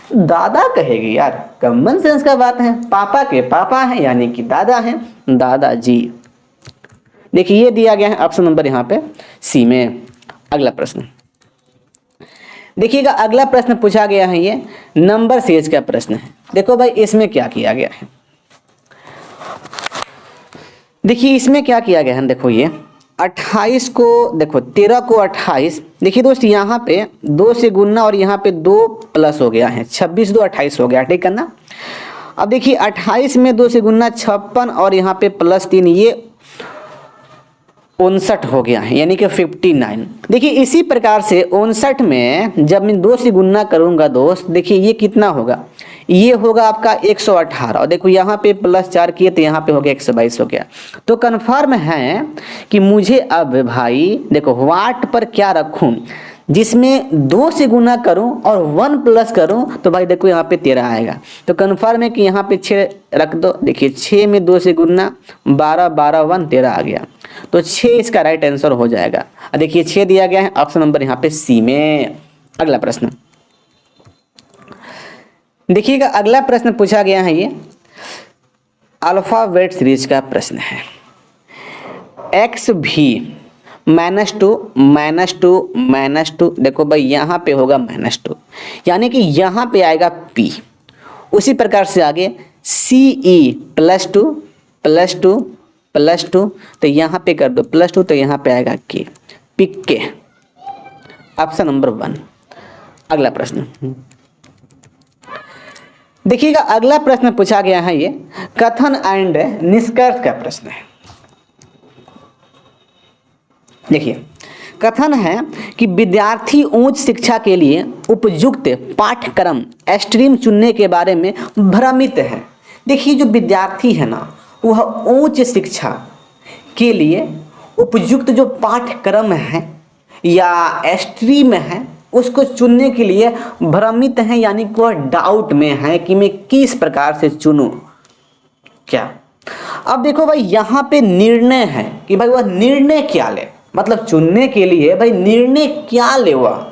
Speaker 1: दादा कहेगी यार, कॉमन सेंस का बात है। पापा के पापा है यानी कि दादा है, दादाजी। देखिए ये दिया गया है ऑप्शन नंबर यहाँ पे सी में। अगला प्रश्न देखिएगा, अगला प्रश्न पूछा गया है, ये नंबर सीरीज का प्रश्न है। देखो भाई इसमें क्या किया गया है, देखिए इसमें क्या किया गया है। देखो ये 28 को, देखो 13 को 28। देखिए दोस्त यहाँ पे 2 से गुणना और यहाँ पे 2 प्लस हो गया है, 26 2 28 हो गया, ठीक है ना। अब देखिए 28 में 2 से गुणना 56 और यहाँ पे प्लस 3, ये 59 हो गया है, यानी कि 59। देखिए इसी प्रकार से 59 में जब मैं 2 से गुणना करूंगा दोस्त, देखिए ये कितना होगा, ये होगा आपका 118 और देखो यहाँ पे प्लस 4 किए तो यहाँ पे हो गया 122 हो गया। तो कन्फर्म है कि मुझे अब भाई देखो वाट पर क्या रखूं, जिसमें 2 से गुना करूं और 1 प्लस करूं तो भाई देखो यहाँ पे 13 आएगा। तो कन्फर्म है कि यहाँ पे 6 रख दो। देखिए 6 में 2 से गुना 12, 12 1 13 आ गया। तो 6 इसका राइट आंसर हो जाएगा। देखिए 6 दिया गया है, ऑप्शन नंबर यहाँ पे सी में। अगला प्रश्न देखिएगा, अगला प्रश्न पूछा गया है, ये अल्फाबेट सीरीज का प्रश्न है। एक्स भी -2 -2 देखो भाई यहाँ पे होगा -2, यानी कि यहाँ पे आएगा P। उसी प्रकार से आगे CE +2 +2 +2, तो यहाँ पे कर दो +2, तो यहाँ पे आएगा K, पिक के, ऑप्शन नंबर 1। अगला प्रश्न देखिएगा, अगला प्रश्न पूछा गया है, ये कथन एंड निष्कर्ष का प्रश्न है। देखिए कथन है कि विद्यार्थी उच्च शिक्षा के लिए उपयुक्त पाठ्यक्रम स्ट्रीम चुनने के बारे में भ्रमित है। देखिए जो विद्यार्थी है ना, वह उच्च शिक्षा के लिए उपयुक्त जो पाठ्यक्रम है या स्ट्रीम है उसको चुनने के लिए भ्रमित है, यानी कि वह डाउट में है कि मैं किस प्रकार से चुनूं क्या। अब देखो भाई यहाँ पे निर्णय है कि भाई वह निर्णय क्या ले, मतलब चुनने के लिए भाई निर्णय क्या ले वह।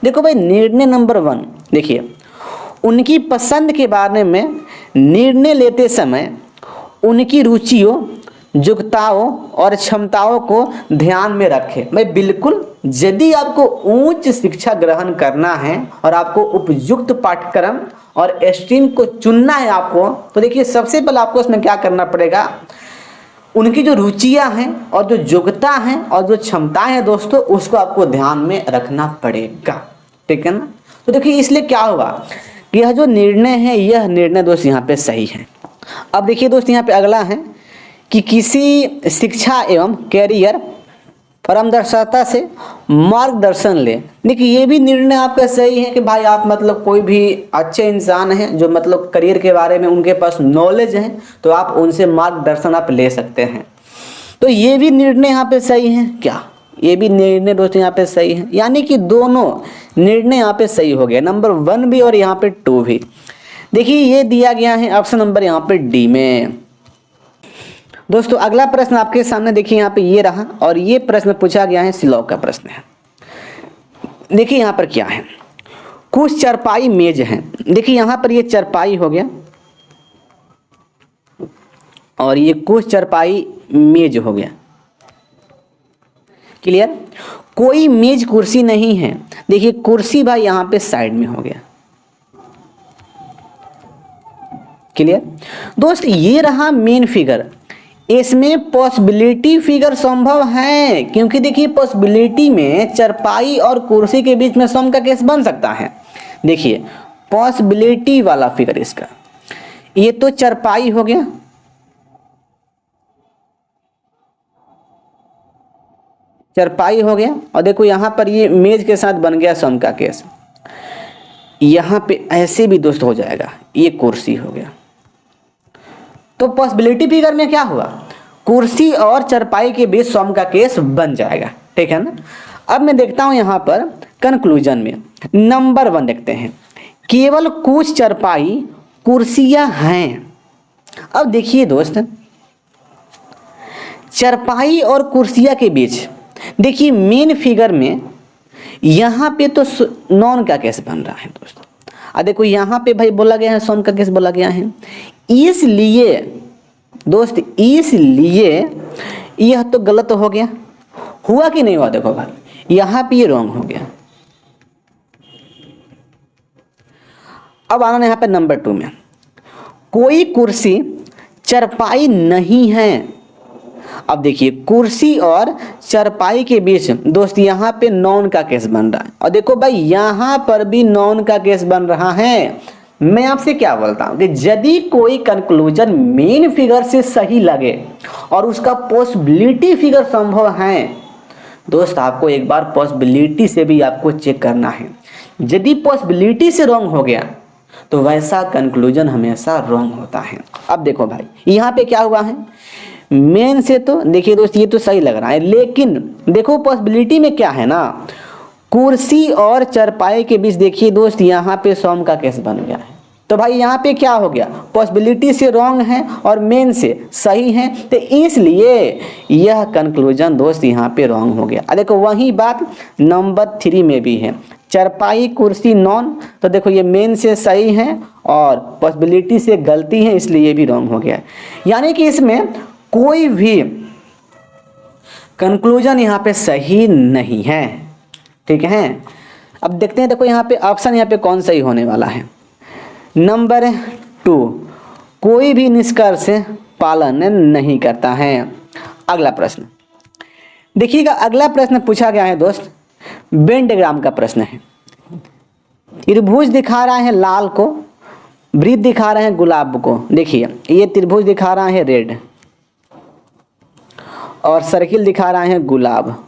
Speaker 1: देखो भाई निर्णय नंबर 1, देखिए उनकी पसंद के बारे में निर्णय लेते समय उनकी रुचियों, योग्यताओं और क्षमताओं को ध्यान में रखें। भाई बिल्कुल, यदि आपको उच्च शिक्षा ग्रहण करना है और आपको उपयुक्त पाठ्यक्रम और स्ट्रीम को चुनना है आपको, तो देखिए सबसे पहले आपको इसमें क्या करना पड़ेगा, उनकी जो रुचियां हैं और जो योग्यता हैं और जो क्षमताएं हैं दोस्तों, उसको आपको ध्यान में रखना पड़ेगा, ठीक है ना। तो देखिए इसलिए क्या हुआ कि यह जो निर्णय है, यह निर्णय दोस्त यहाँ पे सही है। अब देखिए दोस्त यहाँ पे अगला है कि किसी शिक्षा एवं कैरियर पारदर्शिता से मार्गदर्शन ले। देखिए ये भी निर्णय आपका सही है कि भाई आप मतलब कोई भी अच्छे इंसान हैं जो मतलब करियर के बारे में उनके पास नॉलेज है, तो आप उनसे मार्गदर्शन आप ले सकते हैं। तो ये भी निर्णय यहाँ पे सही है क्या, ये भी निर्णय दोस्तों यहाँ पे सही है, यानी कि दोनों निर्णय यहाँ पे सही हो गया, नंबर 1 भी और यहाँ पे 2 भी। देखिए ये दिया गया है ऑप्शन नंबर यहाँ पे डी में। दोस्तों अगला प्रश्न आपके सामने देखिए यहाँ पे ये रहा, और ये प्रश्न पूछा गया है सिलॉग का प्रश्न है। देखिए यहाँ पर क्या है, कुछ चारपाई मेज हैं। देखिए यहाँ पर ये चारपाई हो गया और ये कुछ चारपाई मेज हो गया, क्लियर। कोई मेज कुर्सी नहीं है। देखिए कुर्सी भाई यहाँ पे साइड में हो गया, क्लियर। दोस्त ये रहा मेन फिगर, इसमें पॉसिबिलिटी फिगर संभव है, क्योंकि देखिए पॉसिबिलिटी में चारपाई और कुर्सी के बीच में सम का केस बन सकता है। देखिए पॉसिबिलिटी वाला फिगर इसका, ये तो चारपाई हो गया, चारपाई हो गया, और देखो यहाँ पर ये मेज के साथ बन गया सम का केस। यहाँ पे ऐसे भी दोस्त हो जाएगा, ये कुर्सी हो गया। तो पॉसिबिलिटी फिगर में क्या हुआ, कुर्सी और चारपाई के बीच सम का केस बन जाएगा, ठीक है ना। अब मैं देखता हूं यहां पर कंक्लूजन में नंबर 1 देखते हैं, केवल कुछ चारपाई कुर्सियां हैं। अब देखिए दोस्त, चारपाई और कुर्सियां के बीच देखिए मेन फिगर में यहां पे तो नॉन का केस बन रहा है दोस्तों। देखो यहाँ पे भाई बोला गया है सम का केस बोला गया है, इसलिए दोस्त इसलिए यह तो गलत हो गया, हुआ कि नहीं हुआ। देखो भाई यहाँ पे ये रॉन्ग हो गया। अब आना यहाँ पे नंबर 2 में, कोई कुर्सी चारपाई नहीं है। अब देखिए कुर्सी और चारपाई के बीच दोस्त यहाँ पे नॉन का केस बन रहा है, और देखो भाई यहाँ पर भी नॉन का केस बन रहा है। मैं आपसे क्या बोलता हूँ कि यदि कोई कंक्लूजन मेन फिगर से सही लगे और उसका पॉसिबिलिटी फिगर संभव है, दोस्त आपको एक बार पॉसिबिलिटी से भी आपको चेक करना है। यदि पॉसिबिलिटी से रॉन्ग हो गया तो वैसा कंक्लूजन हमेशा रॉन्ग होता है। अब देखो भाई यहाँ पे क्या हुआ है, मेन से तो देखिए दोस्त ये तो सही लग रहा है, लेकिन देखो पॉसिबिलिटी में क्या है ना, कुर्सी और चारपाई के बीच देखिए दोस्त यहाँ पे सॉम का केस बन गया है। तो भाई यहाँ पे क्या हो गया, पॉसिबिलिटी से रॉन्ग है और मेन से सही है, तो इसलिए यह कंक्लूजन दोस्त यहाँ पे रॉन्ग हो गया। देखो वही बात नंबर 3 में भी है, चारपाई कुर्सी नॉन, तो देखो ये मेन से सही है और पॉसिबिलिटी से गलती है, इसलिए ये भी रॉन्ग हो गया। यानी कि इसमें कोई भी कंक्लूजन यहाँ पे सही नहीं है, ठीक है। अब देखते हैं, देखो यहाँ पे ऑप्शन यहाँ पे कौन सही होने वाला है। नंबर 2, कोई भी निष्कर्ष पालन नहीं करता है। अगला प्रश्न देखिएगा, अगला प्रश्न पूछा गया है दोस्त, वेन डायग्राम का प्रश्न है। त्रिभुज दिखा रहा है लाल को, वृत्त दिखा रहे हैं गुलाब को। देखिए ये त्रिभुज दिखा रहा है रेड और सर्किल दिखा रहा है गुलाब।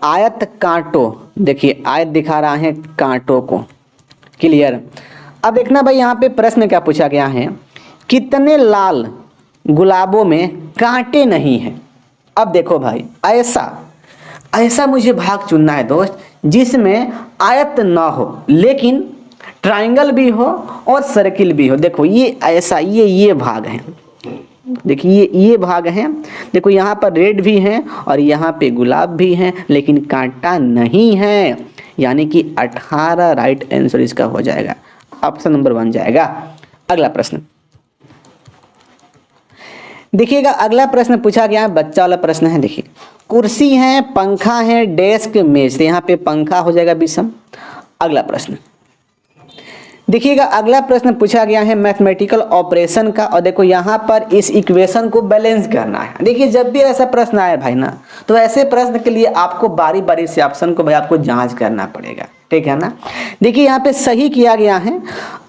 Speaker 1: आयत कांटों, देखिए आयत दिखा रहा है कांटों को। क्लियर। अब देखना भाई यहाँ पे प्रश्न क्या पूछा गया है, कितने लाल गुलाबों में कांटे नहीं हैं। अब देखो भाई ऐसा मुझे भाग चुनना है दोस्त जिसमें आयत ना हो लेकिन ट्रायंगल भी हो और सर्किल भी हो। देखो ये ऐसा ये भाग है, देखिए ये भाग है। देखो यहाँ पर रेड भी है और यहाँ पे गुलाब भी है लेकिन कांटा नहीं है, यानी कि 18 राइट आंसर इसका हो जाएगा, ऑप्शन नंबर 1 जाएगा। अगला प्रश्न देखिएगा, अगला प्रश्न पूछा गया है, बच्चा वाला प्रश्न है। देखिए कुर्सी है, पंखा है, डेस्क, मेज, तो यहाँ पे पंखा हो जाएगा विषम। अगला प्रश्न देखिएगा, अगला प्रश्न पूछा गया है मैथमेटिकल ऑपरेशन का, और देखो यहाँ पर इस इक्वेशन को बैलेंस करना है। देखिए जब भी ऐसा प्रश्न आए भाई ना, तो ऐसे प्रश्न के लिए आपको बारी बारी से ऑप्शन को भाई आपको जांच करना पड़ेगा, ठीक है ना। देखिए यहाँ पे सही किया गया है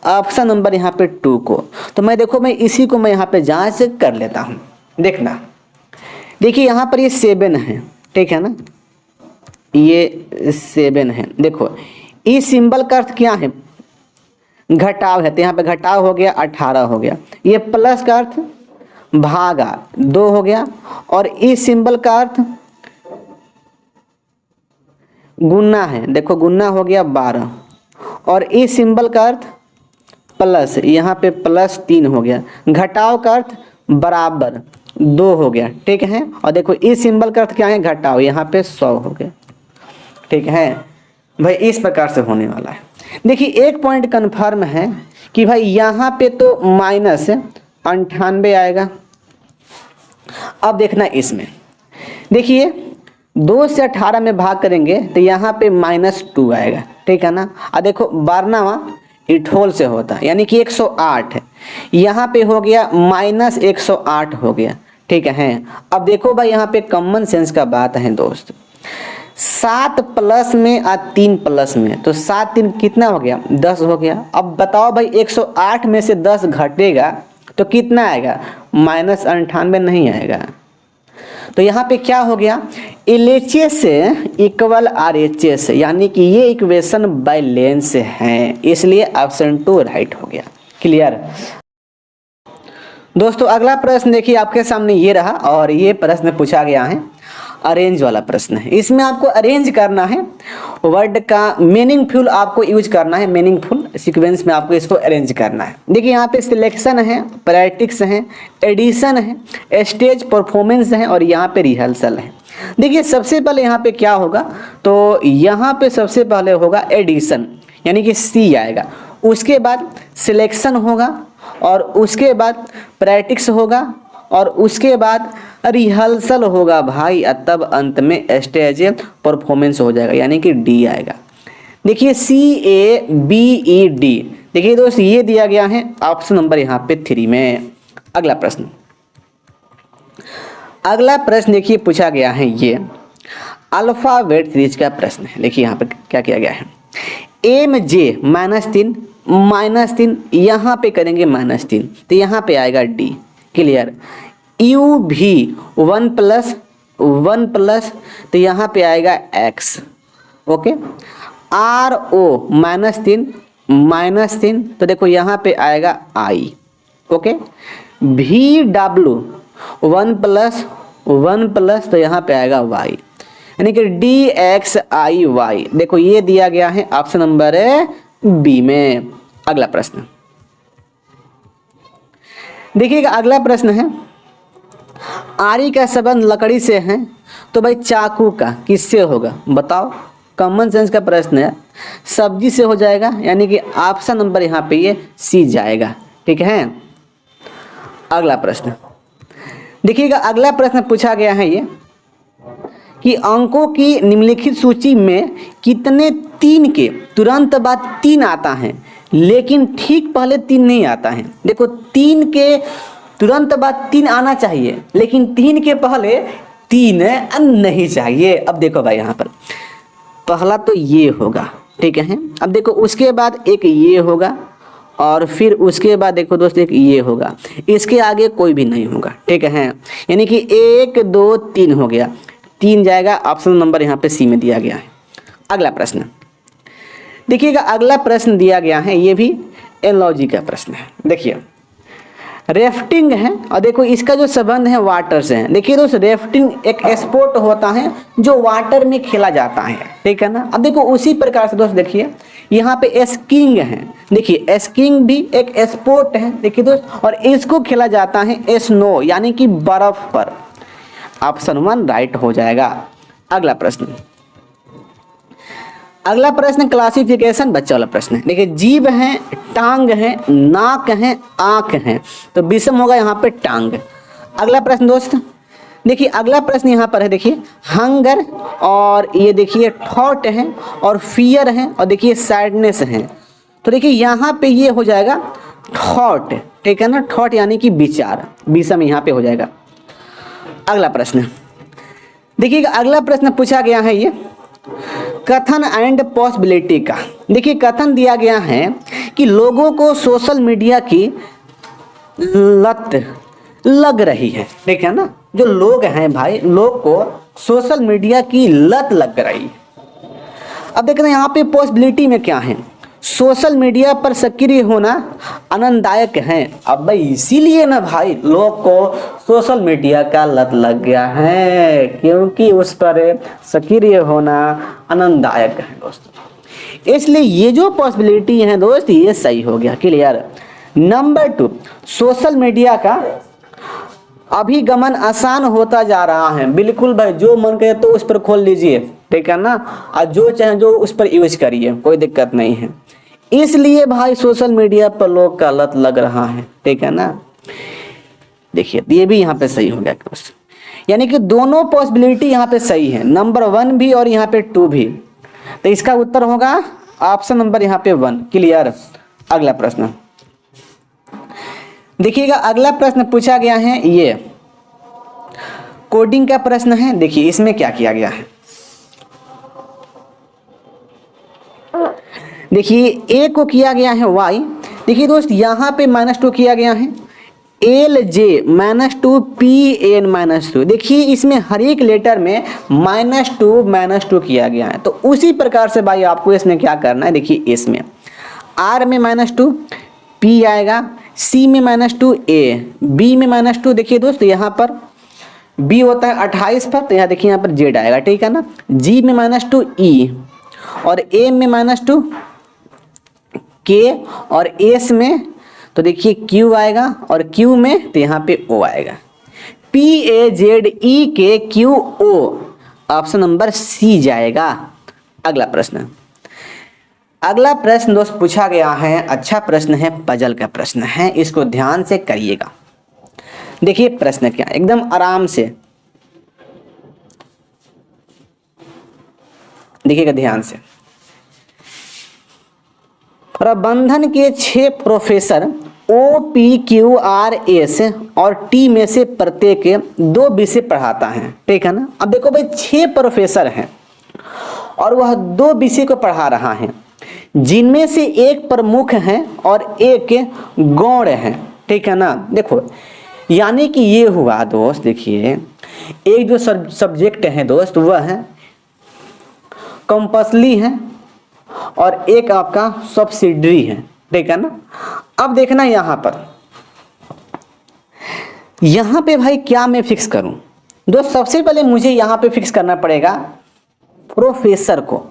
Speaker 1: ऑप्शन नंबर यहाँ पे 2 को, तो मैं देखो मैं इसी को मैं यहाँ पे जांच कर लेता हूँ। देखना, देखिए यहाँ पर ये 7 है, ठीक है ना, ये 7 है। देखो इस सिंबल का अर्थ क्या है, घटाव है, तो यहाँ पे घटाव हो गया 18 हो गया। ये प्लस का अर्थ भागा 2 हो गया, और इस सिंबल का अर्थ गुना है, देखो गुना हो गया 12, और इस सिंबल का अर्थ प्लस, यहाँ पे +3 हो गया। घटाव का अर्थ बराबर 2 हो गया, ठीक है। और देखो इस सिंबल का अर्थ क्या है, घटाव, यहाँ पे 100 हो गया, ठीक है भाई। इस प्रकार से होने वाला है। देखिए एक पॉइंट कंफर्म है कि भाई यहाँ पे तो -98 आएगा। अब देखना इसमें, देखिए 2 से 18 में भाग करेंगे तो यहाँ पे -2 आएगा, ठीक है ना। अब देखो बारहवां इठोल से होता है, यानी कि 108 है, यहाँ पे हो गया -108 हो गया, ठीक है। अब देखो भाई यहाँ पे कॉमन सेंस का बात है दोस्त, 7 प्लस में और 3 प्लस में, तो 7 3 कितना हो गया, 10 हो गया। अब बताओ भाई 108 में से 10 घटेगा तो कितना आएगा, -98 नहीं आएगा। तो यहाँ पे क्या हो गया, LHS इक्वल RHS, यानी कि ये इक्वेशन बैलेंस है, इसलिए ऑप्शन 2 राइट हो गया। क्लियर दोस्तों। अगला प्रश्न देखिए आपके सामने ये रहा, और ये प्रश्न पूछा गया है अरेंज वाला प्रश्न है। इसमें आपको अरेंज करना है, वर्ड का मीनिंगफुल आपको यूज करना है, मीनिंगफुल सीक्वेंस में आपको इसको अरेंज करना है। देखिए यहाँ पे सिलेक्शन है, प्रैक्टिस है, एडिशन है, स्टेज परफॉर्मेंस है, और यहाँ पे रिहर्सल है। देखिए सबसे पहले यहाँ पे क्या होगा, तो यहाँ पे सबसे पहले होगा एडिशन, यानी कि C आएगा, उसके बाद सिलेक्शन होगा, और उसके बाद प्रैक्टिस होगा, और उसके बाद रिहर्सल होगा भाई, तब अंत में स्टेज परफॉर्मेंस हो जाएगा, यानी कि D आएगा। देखिए CABED, देखिए दोस्त ये दिया गया है ऑप्शन नंबर यहाँ पे 3 में। अगला प्रश्न देखिए पूछा गया है, ये अल्फाबेट सीरीज का प्रश्न है। देखिए यहाँ पे क्या किया गया है, MJ -3 यहाँ पे करेंगे -3, तो यहाँ पे आएगा D। क्लियर। UV 1 प्लस, तो यहाँ पे आएगा X, ओके। RO -3, तो देखो यहाँ पे आएगा I, ओके। VW 1 प्लस, तो यहाँ पे आएगा Y। यानी कि DXIY। देखो ये दिया गया है ऑप्शन नंबर बी में। अगला प्रश्न देखिएगा, अगला प्रश्न है आरी का संबंध लकड़ी से है, तो भाई चाकू का किससे होगा बताओ। कॉमन सेंस का प्रश्न है, सब्जी से हो जाएगा, यानी कि ऑप्शन नंबर यहाँ पे ये सी जाएगा। ठीक है, अगला प्रश्न देखिएगा, अगला प्रश्न पूछा गया है ये कि अंकों की निम्नलिखित सूची में कितने 3 के तुरंत बाद 3 आता है लेकिन ठीक पहले 3 नहीं आता है। देखो 3 के तुरंत बाद 3 आना चाहिए लेकिन 3 के पहले 3 नहीं चाहिए। अब देखो भाई यहाँ पर पहला तो ये होगा, ठीक है। अब देखो उसके बाद एक ये होगा और फिर उसके बाद देखो दोस्त एक ये होगा, इसके आगे कोई भी नहीं होगा। ठीक है, यानी कि 1 2 3 हो गया, 3 जाएगा। ऑप्शन नंबर यहाँ पे सी में दिया गया है। अगला प्रश्न देखिएगा, अगला प्रश्न दिया गया है, ये भी एनालॉजी का प्रश्न है। देखिए रेफ्टिंग है और देखो इसका जो संबंध है वाटर से है। देखिए दोस्त रेफ्टिंग एक स्पोर्ट होता है जो वाटर में खेला जाता है, ठीक है ना। अब देखो उसी प्रकार से दोस्त देखिए यहाँ पे स्कीइंग है। देखिए स्कीइंग भी एक स्पोर्ट है, देखिए दोस्त, और इसको खेला जाता है स्नो यानी कि बर्फ पर। ऑप्शन 1 राइट हो जाएगा। अगला प्रश्न, अगला प्रश्न क्लासिफिकेशन बच्चा वाला प्रश्न है। देखिए जीभ है, टांग है, नाक है, आंख है, तो विषम होगा यहाँ पे टांग। अगला प्रश्न दोस्त देखिए, अगला प्रश्न यहाँ पर है, देखिए हंगर और ये देखिए थॉट है और फियर है और देखिए सैडनेस है, तो देखिए यहाँ पे ये हो जाएगा थॉट, ठीक है ना। थॉट यानी कि विचार, विषम यहाँ पे हो जाएगा। अगला प्रश्न देखिएगा, अगला प्रश्न पूछा गया है ये कथन एंड पॉसिबिलिटी का। देखिए कथन दिया गया है कि लोगों को सोशल मीडिया की लत लग रही है, ठीक है ना। जो लोग हैं भाई, लोग को सोशल मीडिया की लत लग रही है। अब देखना यहाँ पे पॉसिबिलिटी में क्या है, सोशल मीडिया पर सक्रिय होना आनंददायक है। अब भाई इसीलिए ना भाई लोग को सोशल मीडिया का लत लग गया है, क्योंकि उस पर सक्रिय होना आनंददायक है दोस्तों। इसलिए ये जो पॉसिबिलिटी है दोस्त ये सही हो गया, क्लियर। नंबर 2, सोशल मीडिया का अभिगमन आसान होता जा रहा है। बिल्कुल भाई, जो मन करे तो उस पर खोल लीजिए, ठीक है ना, और जो चाहे जो उस पर यूज करिए, कोई दिक्कत नहीं है। इसलिए भाई सोशल मीडिया पर लोग का लत लग रहा है, ठीक है ना। देखिए ये भी यहाँ पे सही हो गया क्वेश्चन, यानी कि दोनों पॉसिबिलिटी यहाँ पे सही है, नंबर 1 भी और यहाँ पे 2 भी। तो इसका उत्तर होगा ऑप्शन नंबर यहाँ पे 1, क्लियर। अगला प्रश्न देखिएगा, अगला प्रश्न पूछा गया है ये कोडिंग का प्रश्न है। देखिए इसमें क्या किया गया है, देखिए ए को किया गया है y। देखिए दोस्त यहाँ पे -2 किया गया है, LJ -2 PN -2। देखिए इसमें हर एक लेटर में -2 किया गया है। तो उसी प्रकार से भाई आपको इसमें क्या करना है, देखिए इसमें R में -2 P आएगा, C में -2 A, B में -2। देखिए दोस्त यहाँ पर B होता है 28 पर, तो यहाँ देखिए यहाँ पर Z आएगा, ठीक है ना। G में -2 E और A में -2 K और S में तो देखिए Q आएगा और Q में तो यहाँ पे O आएगा। PAZEKQO ऑप्शन नंबर C जाएगा। अगला प्रश्न, अगला प्रश्न दोस्त पूछा गया है, अच्छा प्रश्न है, पजल का प्रश्न है, इसको ध्यान से करिएगा। देखिए प्रश्न क्या, एकदम आराम से देखिएगा ध्यान से। प्रबंधन के 6 प्रोफेसर OPQRS और T में से प्रत्येक 2 विषय पढ़ाता है, ठीक है ना। अब देखो भाई 6 प्रोफेसर हैं और वह 2 विषय को पढ़ा रहा है, जिनमें से एक प्रमुख है और एक गौण है, ठीक है ना। देखो यानी कि ये हुआ दोस्त, देखिए एक जो सब्जेक्ट है दोस्त वह है कंपल्सरी है और एक आपका सब्सिडरी है, ठीक है ना। अब देखना यहाँ पे भाई क्या मैं फिक्स करूं दोस्त। सबसे पहले मुझे यहाँ पे फिक्स करना पड़ेगा प्रोफेसर को,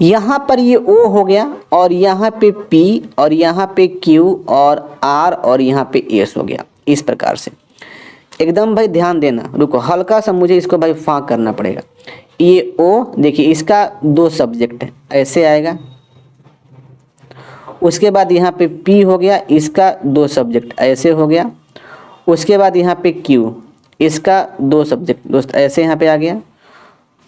Speaker 1: यहाँ पर ये O हो गया और यहाँ पे P और यहाँ पे Q और R और यहाँ पे S हो गया। इस प्रकार से एकदम भाई ध्यान देना, रुको हल्का सा मुझे इसको भाई फाँक करना पड़ेगा। ये O देखिए इसका 2 सब्जेक्ट है, ऐसे आएगा। उसके बाद यहाँ पे P हो गया, इसका 2 सब्जेक्ट ऐसे हो गया। उसके बाद यहाँ पे Q, इसका 2 सब्जेक्ट दोस्त ऐसे यहाँ पे आ गया।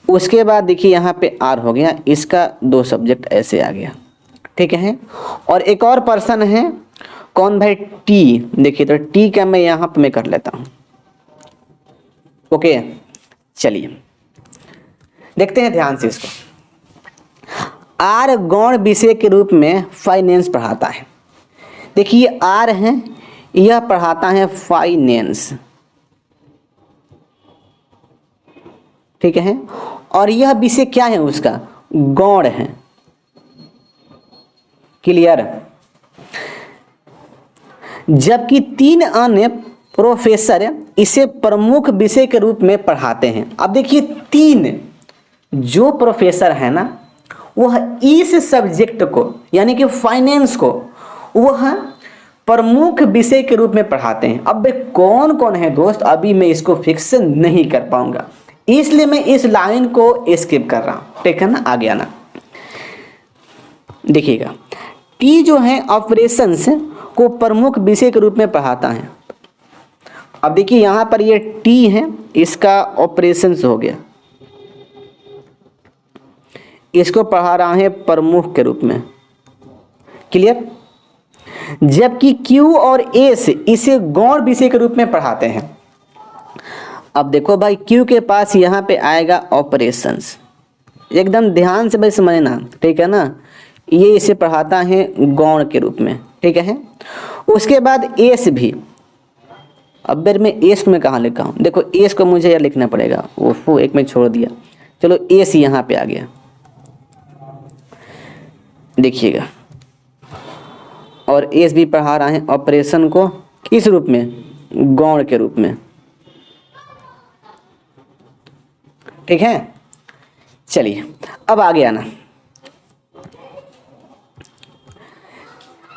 Speaker 1: उसके बाद देखिए यहाँ पे R हो गया, इसका 2 सब्जेक्ट ऐसे आ गया, ठीक है। और एक और पर्सन है, कौन भाई? T। देखिए तो T का मैं यहाँ पे मैं कर लेता हूँ। ओके चलिए देखते हैं ध्यान से इसको। R गौण विषय के रूप में फाइनेंस पढ़ाता है। देखिए R है, यह पढ़ाता है फाइनेंस, ठीक है। और यह विषय क्या है उसका? गौण है। क्लियर? जबकि 3 अन्य प्रोफेसर इसे प्रमुख विषय के रूप में पढ़ाते हैं। अब देखिए 3 जो प्रोफेसर है ना, वह इस सब्जेक्ट को यानी कि फाइनेंस को वह प्रमुख विषय के रूप में पढ़ाते हैं। अब कौन कौन है दोस्त, अभी मैं इसको फिक्स नहीं कर पाऊंगा, इसलिए मैं इस लाइन को स्किप कर रहा हूं, ठीक है ना। आगे आना देखिएगा, टी जो है ऑपरेशंस को प्रमुख विषय के रूप में पढ़ाता है। अब देखिए यहां पर ये टी है, इसका ऑपरेशंस हो गया, इसको पढ़ा रहा है प्रमुख के रूप में। क्लियर? जबकि क्यू और एस इसे गौण विषय के रूप में पढ़ाते हैं। अब देखो भाई क्यू के पास यहाँ पे आएगा ऑपरेशंस, एकदम ध्यान से भाई समझना, ठीक है ना। ये इसे पढ़ाता है गौण के रूप में, ठीक है। उसके बाद एस भी, अब फिर मैं एस को मैं कहाँ लिखा हूँ? देखो एस को मुझे यह लिखना पड़ेगा, वो एक में छोड़ दिया, चलो एस यहाँ पे आ गया। देखिएगा और एस भी पढ़ा रहा है ऑपरेशन को किस रूप में? गौण के रूप में, ठीक है। चलिए अब आगे आना,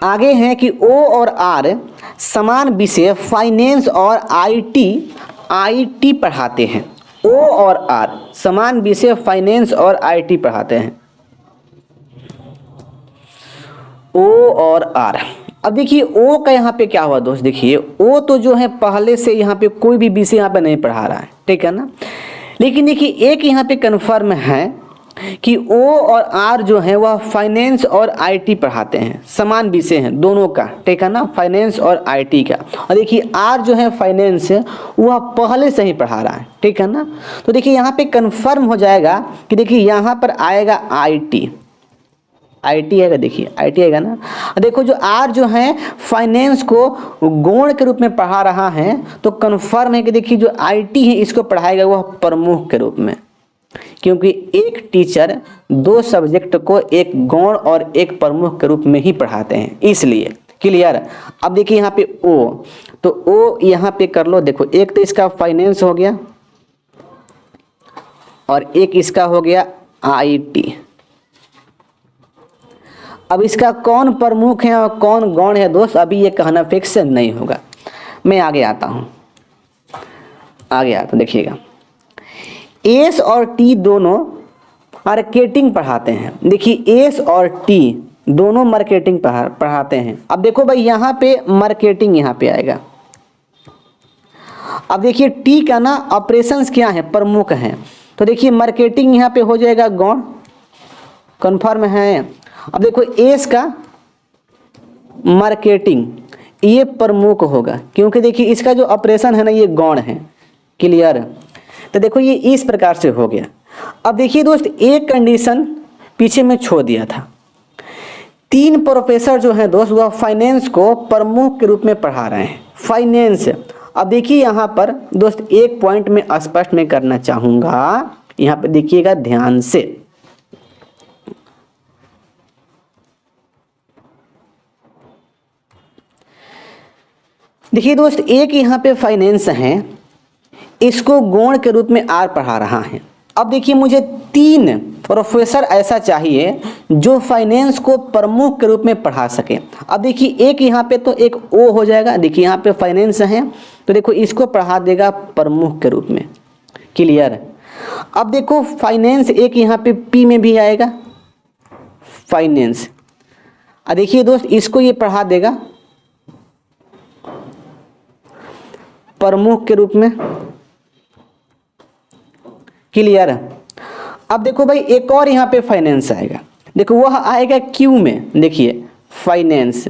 Speaker 1: आगे है कि ओ और आर समान विषय फाइनेंस और आईटी पढ़ाते हैं। ओ और आर समान विषय फाइनेंस और आईटी पढ़ाते हैं। ओ और आर, अब देखिए ओ का यहाँ पे क्या हुआ दोस्त? देखिए ओ तो जो है पहले से यहाँ पे कोई भी विषय यहाँ पे नहीं पढ़ा रहा है, ठीक है ना। लेकिन देखिए एक यहाँ पे कन्फर्म है कि ओ और आर जो है वह फाइनेंस और आईटी पढ़ाते हैं, समान विषय हैं दोनों का, ठीक है ना, फाइनेंस और आईटी का। और देखिए आर जो है फाइनेंस वह पहले से ही पढ़ा रहा है, ठीक है ना। तो देखिए यहाँ पे कन्फर्म हो जाएगा कि देखिए यहाँ पर आएगा आईटी आएगा, देखिए आईटी आएगा ना। देखो जो आर जो है फाइनेंस को गौण के रूप में पढ़ा रहा है, तो कन्फर्म है कि देखिए जो आईटी है इसको पढ़ाएगा वह प्रमुख के रूप में, क्योंकि एक टीचर 2 सब्जेक्ट को एक गौण और एक प्रमुख के रूप में ही पढ़ाते हैं, इसलिए। क्लियर? अब देखिए यहाँ पे ओ, तो ओ यहाँ पे कर लो। देखो एक तो इसका फाइनेंस हो गया और एक इसका हो गया आईटी। अब इसका कौन प्रमुख है और कौन गौण है दोस्त, अभी ये कहना फिक्स नहीं होगा। मैं आगे आता हूँ, देखिएगा एस और टी दोनों मार्केटिंग पढ़ाते हैं। देखिए एस और टी दोनों मार्केटिंग पढ़ाते हैं। अब देखो भाई यहाँ पे मार्केटिंग यहाँ पे आएगा। अब देखिए टी का ना ऑपरेशंस क्या है? प्रमुख है, तो देखिए मार्केटिंग यहाँ पे हो जाएगा गौण, कन्फर्म है। अब देखो एस का मार्केटिंग ये प्रमुख होगा, क्योंकि देखिए इसका जो ऑपरेशन है ना ये गौण है। क्लियर? तो देखो ये इस प्रकार से हो गया। अब देखिए दोस्त एक कंडीशन पीछे में छोड़ दिया था, 3 प्रोफेसर जो हैं दोस्त वह फाइनेंस को प्रमुख के रूप में पढ़ा रहे हैं, फाइनेंस। अब देखिए यहाँ पर दोस्त एक पॉइंट में स्पष्ट में करना चाहूँगा, यहाँ पे देखिएगा ध्यान से। देखिए दोस्त एक यहाँ पे फाइनेंस है, इसको गौण के रूप में आर पढ़ा रहा है। अब देखिए मुझे 3 प्रोफेसर ऐसा चाहिए जो फाइनेंस को प्रमुख के रूप में पढ़ा सके। अब देखिए एक यहाँ पे तो एक ओ हो जाएगा, देखिए यहाँ पे फाइनेंस है तो देखो इसको पढ़ा देगा प्रमुख के रूप में। क्लियर। अब देखो फाइनेंस एक यहाँ पे पी में भी आएगा फाइनेंस। अब देखिए दोस्त इसको ये पढ़ा देगा प्रमुख के रूप में। क्लियर। अब देखो भाई एक और यहाँ पे फाइनेंस आएगा, देखो वह आएगा क्यू में। देखिए फाइनेंस,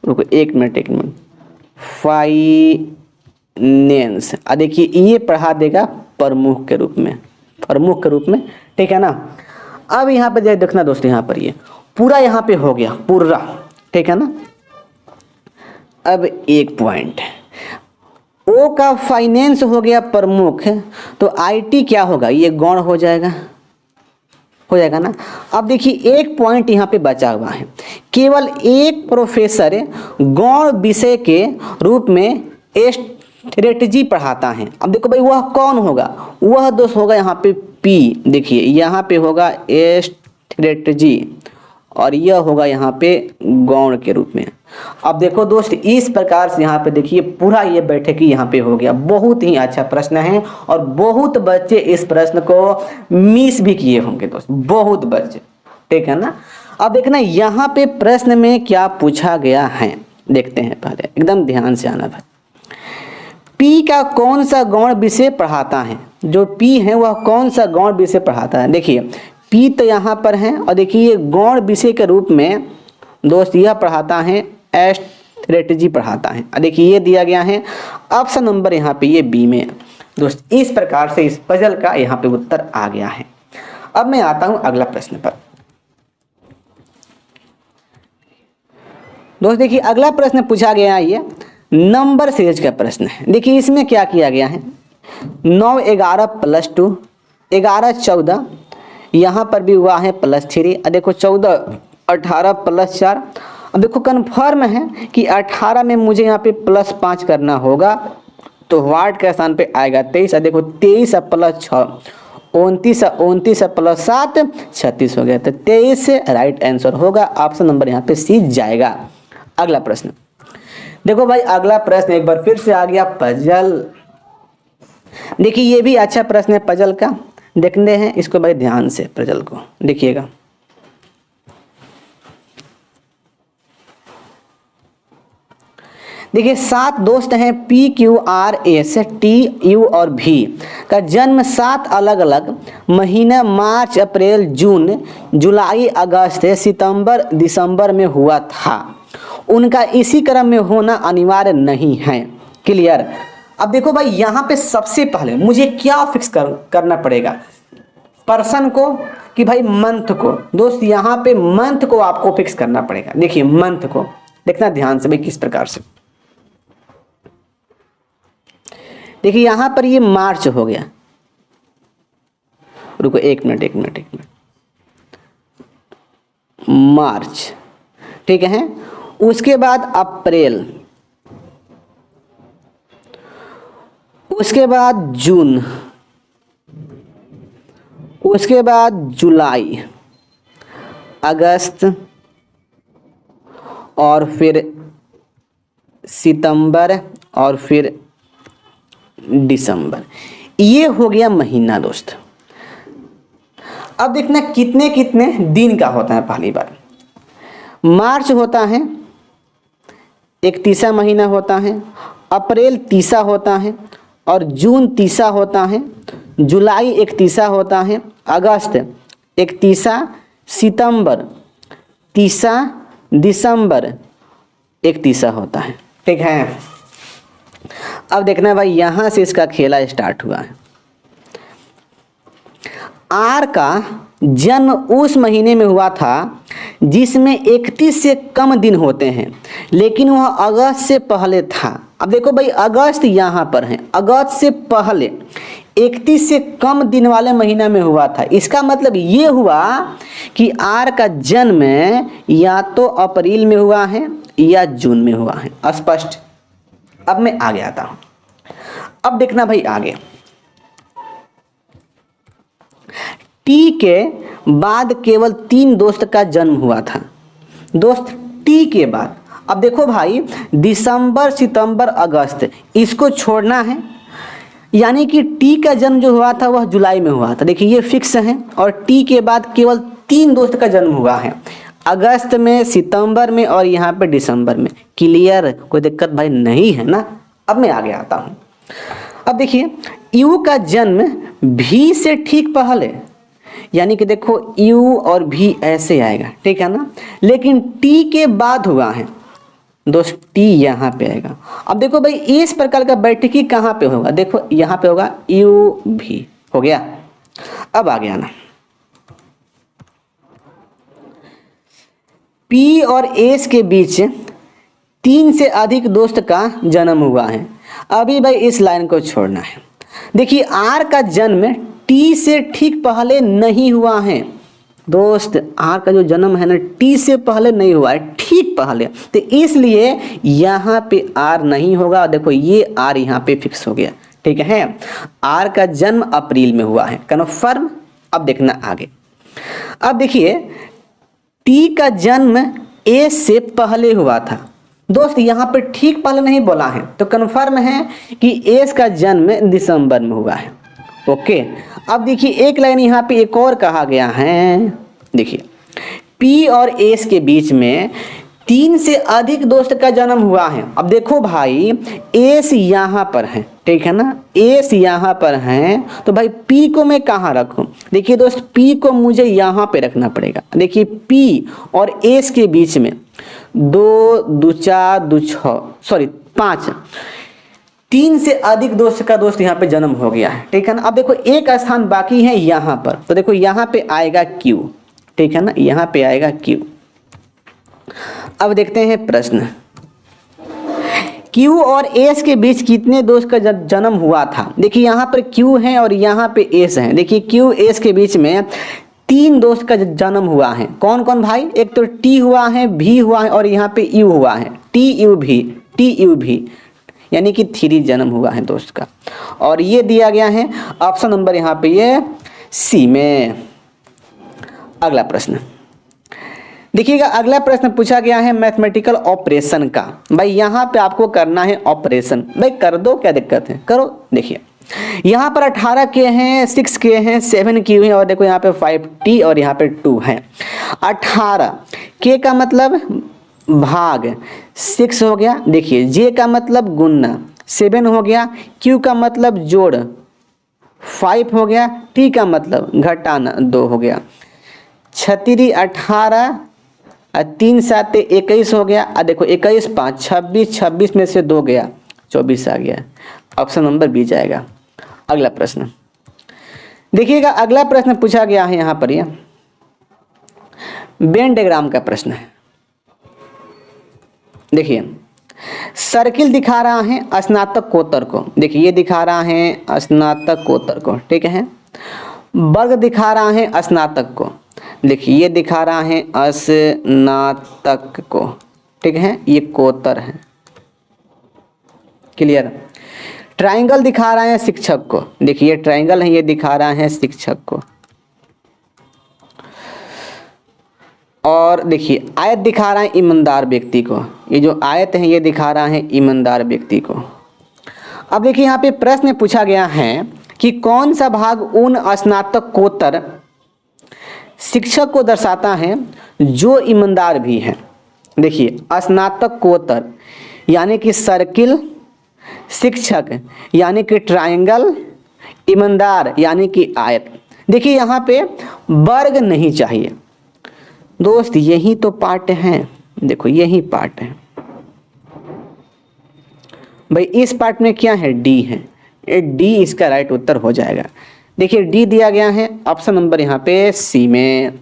Speaker 1: रुको एक मिनट फाइनेंस। अब देखिए ये पढ़ा देगा प्रमुख के रूप में, प्रमुख के रूप में। ठीक है ना। अब यहाँ पे देखना दोस्तों, यहाँ पर ये पूरा यहाँ पे हो गया पूरा। ठीक है ना। अब एक पॉइंट, ओ का फाइनेंस हो गया प्रमुख, तो आईटी क्या होगा, ये गौण हो जाएगा ना। अब देखिए एक पॉइंट यहाँ पे बचा हुआ है, केवल एक प्रोफेसर गौण विषय के रूप में स्ट्रेटजी पढ़ाता है। अब देखो भाई वह कौन होगा, वह दोस्त होगा यहाँ पे पी। देखिए यहाँ पे होगा स्ट्रेटजी और यह होगा यहाँ पे गौण के रूप में। अब देखो दोस्त इस प्रकार से यहाँ पे देखिए पूरा ये बैठक ही यहाँ पे हो गया। बहुत ही अच्छा प्रश्न है और बहुत बच्चे इस प्रश्न को मिस भी किए होंगे दोस्त, बहुत बच्चे। ठीक है ना। अब देखना यहाँ पे प्रश्न में क्या पूछा गया है, देखते हैं पहले, एकदम ध्यान से आना भाई। पी का कौन सा गौण विषय पढ़ाता है, जो पी है वह कौन सा गौण विषय पढ़ाता है। देखिए पी तो यहाँ पर है और देखिए गौण विषय के रूप में दोस्त यह पढ़ाता है स्ट्रेटजी पढ़ाता है। देखिए ये दिया गया है ऑप्शन नंबर यहाँ पे ये बी में दोस्त। इस प्रकार से इस पजल का यहाँ पे उत्तर आ गया है। अब मैं आता हूँ अगला प्रश्न पर। दोस्त देखिए अगला प्रश्न पूछा गया है, ये नंबर सीरीज का प्रश्न है। देखिए इसमें क्या किया गया है, 9 11 प्लस 2 11 14, यहाँ पर भी हुआ है +3। देखो 14 18 प्लस 4। अब देखो कन्फर्म है कि 18 में मुझे यहाँ पे +5 करना होगा, तो वाट के स्थान पे आएगा 23। देखो 23 प्लस 6 29, 29 प्लस 7 36 हो गया, तो 23 राइट आंसर होगा। ऑप्शन नंबर यहाँ पे सी जाएगा। अगला प्रश्न देखो भाई, अगला प्रश्न एक बार फिर से आ गया पजल। देखिए ये भी अच्छा प्रश्न है पजल का, देखते हैं इसको भाई ध्यान से। पजल को देखिएगा, देखिए 7 दोस्त हैं P Q R S T U और भी का जन्म 7 अलग अलग महीना मार्च अप्रैल जून जुलाई अगस्त सितंबर दिसंबर में हुआ था। उनका इसी क्रम में होना अनिवार्य नहीं है। क्लियर। अब देखो भाई यहाँ पे सबसे पहले मुझे क्या फिक्स करना पड़ेगा, पर्सन को कि भाई मंथ को। दोस्त यहाँ पे मंथ को आपको फिक्स करना पड़ेगा। देखिए मंथ को देखना ध्यान से भाई किस प्रकार से। देखिए यहाँ पर ये मार्च हो गया, रुको एक मिनट मार्च। ठीक है। उसके बाद अप्रैल, उसके बाद जून, उसके बाद जुलाई अगस्त और फिर सितंबर और फिर दिसंबर। ये हो गया महीना दोस्त। अब देखना कितने कितने दिन का होता है। पहली बार मार्च होता है 31वां महीना होता है, अप्रैल 30वां होता है और जून 30वां होता है, जुलाई 31वां होता है, अगस्त 31वां, सितंबर 30वां, दिसंबर 31वां होता है। ठीक है। अब देखना भाई यहाँ से इसका खेला स्टार्ट हुआ है। आर का जन्म उस महीने में हुआ था जिसमें 31 से कम दिन होते हैं, लेकिन वह अगस्त से पहले था। अब देखो भाई अगस्त यहाँ पर है, अगस्त से पहले 31 से कम दिन वाले महीना में हुआ था। इसका मतलब ये हुआ कि आर का जन्म या तो अप्रैल में हुआ है या जून में हुआ है। स्पष्ट। अब मैं आगे आता हूँ। अब देखना भाई आगे टी के बाद केवल 3 दोस्त का जन्म हुआ था। दोस्त टी के बाद, अब देखो भाई दिसंबर, सितंबर, अगस्त इसको छोड़ना है, यानी कि टी का जन्म जो हुआ था वह जुलाई में हुआ था। देखिए ये फिक्स है, और टी के बाद केवल 3 दोस्त का जन्म हुआ है, अगस्त में, सितंबर में और यहाँ पे दिसंबर में। क्लियर, कोई दिक्कत भाई नहीं है ना। अब मैं आगे आता हूँ। अब देखिए यू का जन्म भी से ठीक पहले, यानी कि देखो यू और भी ऐसे आएगा, ठीक है ना, लेकिन टी के बाद हुआ है दोस्त, टी यहाँ पे आएगा। अब देखो भाई इस प्रकार का बैठकी कहाँ पे होगा, देखो यहाँ पे होगा यू भी, हो गया। अब आ गया ना, पी और एस के बीच 3 से अधिक दोस्त का जन्म हुआ है। अभी भाई इस लाइन को छोड़ना है। देखिए आर का जन्म टी से ठीक पहले नहीं हुआ है दोस्त, आर का जो जन्म है ना टी से पहले नहीं हुआ है, ठीक पहले, तो इसलिए यहाँ पे आर नहीं होगा। देखो ये आर यहाँ पे फिक्स हो गया, ठीक है। आर का जन्म अप्रैल में हुआ है, कन्फर्म। अब देखना आगे। अब देखिए टी का जन्म ए से पहले हुआ था दोस्त, यहाँ पे ठीक पहले नहीं बोला है, तो कन्फर्म है कि एस का जन्म दिसंबर में हुआ है। ओके, अब देखिए एक लाइन यहाँ पे एक और कहा गया है। देखिए पी और एस के बीच में 3 से अधिक दोस्त का जन्म हुआ है। अब देखो भाई एस यहाँ पर है, ठीक है ना, एस यहाँ पर है, तो भाई पी को मैं कहाँ रखूँ? देखिए दोस्त पी को मुझे यहाँ पे रखना पड़ेगा। देखिए पी और एस के बीच में 2 2 4 2 6 सॉरी 5 3 से अधिक दोस्त का दोस्त यहाँ पे जन्म हो गया है, ठीक है ना। अब देखो एक स्थान बाकी है यहाँ पर, तो देखो यहाँ पे आएगा क्यू, ठीक है ना, यहाँ पे आएगा क्यू। अब देखते हैं प्रश्न, क्यू और एस के बीच कितने दोस्त का जन्म हुआ था? देखिए यहाँ पर क्यू है और यहाँ पे एस है। देखिए क्यू एस के बीच में 3 दोस्त का जन्म हुआ है। कौन कौन भाई? एक तो टी हुआ है, भी हुआ है और यहाँ पे यू हुआ है, टी यू भी, यानी कि 3 जन्म हुआ है दोस्त का। और ये दिया गया है ऑप्शन नंबर यहाँ पे ये सी में। अगला प्रश्न देखिएगा, अगला प्रश्न पूछा गया है मैथमेटिकल ऑपरेशन का। भाई यहाँ पे आपको करना है ऑपरेशन, भाई कर दो, क्या दिक्कत है, करो। देखिए यहाँ पर 18 के हैं, 6 के हैं, 7 की हुई और देखो यहाँ पे 5t और यहाँ पे 2 है। 18 के का मतलब भाग, 6 हो गया। देखिए जे का मतलब गुणना, 7 हो गया। क्यू का मतलब जोड़, 5 हो गया। टी का मतलब घटाना, 2 हो गया। 36 18 3 7 21 हो गया। देखो 21 5 26, 26 में से 2 गया, 24 आ गया। ऑप्शन नंबर बी जाएगा। अगला प्रश्न देखिएगा, अगला प्रश्न पूछा गया है यहाँ पर, ये वेन डायग्राम का प्रश्न है। देखिए सर्किल दिखा रहा है स्नातकोत्तर को, देखिए ये दिखा रहा है स्नातकोत्तर को, ठीक है। वर्ग दिखा रहा है स्नातक को, देखिए ये दिखा रहा है स्नातक को, ठीक है, ये कोत्तर है। क्लियर। ट्रायंगल दिखा रहा है शिक्षक को, देखिए ये ट्रायंगल है, ये दिखा रहा है शिक्षक को। और देखिए आयत दिखा रहा है ईमानदार व्यक्ति को, ये जो आयत है ये दिखा रहा है ईमानदार व्यक्ति को। अब देखिए यहाँ पे प्रश्न पूछा गया है कि कौन सा भाग उन स्नातकोत्तर शिक्षक को दर्शाता है जो ईमानदार भी है। देखिए स्नातकोत्तर यानी कि सर्किल, शिक्षक यानी कि ट्रायंगल, ईमानदार यानी कि आयत। देखिए यहाँ पे वर्ग नहीं चाहिए दोस्त, यही तो पार्ट है, देखो यही पार्ट है भाई। इस पार्ट में क्या है? डी है, ये डी इसका राइट उत्तर हो जाएगा। देखिए डी दिया गया है, ऑप्शन नंबर यहाँ पे सी में।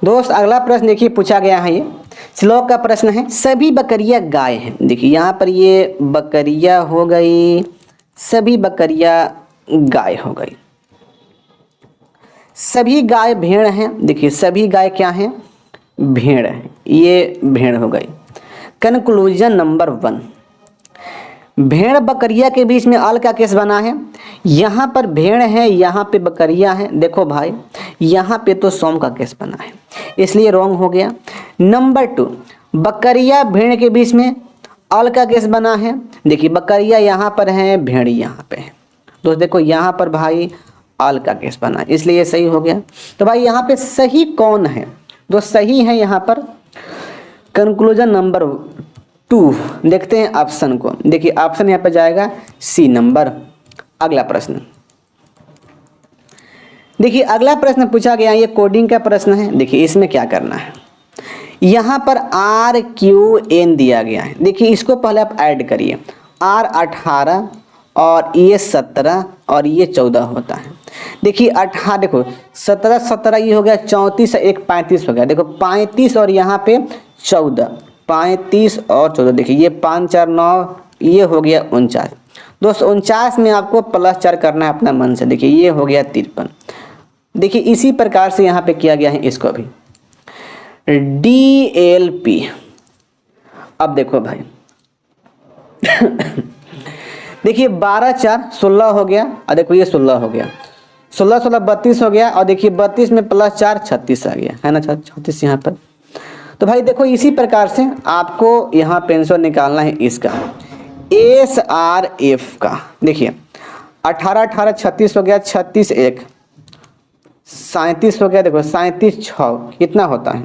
Speaker 1: दोस्त अगला प्रश्न देखिए पूछा गया है, ये श्लोक का प्रश्न है। सभी बकरियां गाय हैं, देखिए यहाँ पर ये बकरियां हो गई, सभी बकरियां गाय हो गई। सभी गाय भेड़ हैं, देखिए सभी गाय क्या हैं? भेड़ है, ये भेड़ हो गई। कंक्लूजन नंबर 1, भेड़ बकरिया के बीच में अल का केस बना है। यहाँ पर भेड़ है, यहाँ पे बकरिया है। देखो भाई यहाँ पे तो सोम का केस बना है, इसलिए रॉन्ग हो गया। नंबर 2, बकरिया भेड़ के बीच में अल का केस बना है। देखिए बकरिया यहाँ पर है, भेड़ यहाँ पे है। दोस्त देखो यहाँ पर भाई अल का केस बना है, इसलिए ये सही हो गया। तो भाई यहाँ पे सही कौन है? दोस्त सही है यहाँ पर कंक्लूजन नंबर 2। देखते हैं ऑप्शन को। देखिए ऑप्शन यहाँ पे जाएगा सी नंबर। अगला प्रश्न देखिए, अगला प्रश्न पूछा गया, ये कोडिंग का प्रश्न है। देखिए इसमें क्या करना है, यहाँ पर RQN दिया गया है। देखिए इसको पहले आप ऐड करिए, R 18 और ये 17 और ये 14 होता है। देखिए 18, देखो 17 17 ये हो गया 34, एक 35 हो गया। देखो 35 और यहाँ पे 14, 35 और 14, देखिए ये 5 4 9, ये हो गया 49। दोस्तों 49 में आपको +4 करना है अपना मन से। देखिए ये हो गया 53। देखिए इसी प्रकार से यहाँ पे किया गया है इसको भी DLP। अब देखो भाई देखिए 12 4 16 हो गया, और देखो ये 16 हो गया, 16 16 32 हो गया, और देखिए 32 में +4 36 आ गया है ना, 36 यहाँ पर। तो भाई देखो इसी प्रकार से आपको यहाँ पे आंसर निकालना है इसका SRF का। देखिए 18 18 36 हो गया, 36 1 37 हो गया। देखो 37 6 कितना होता है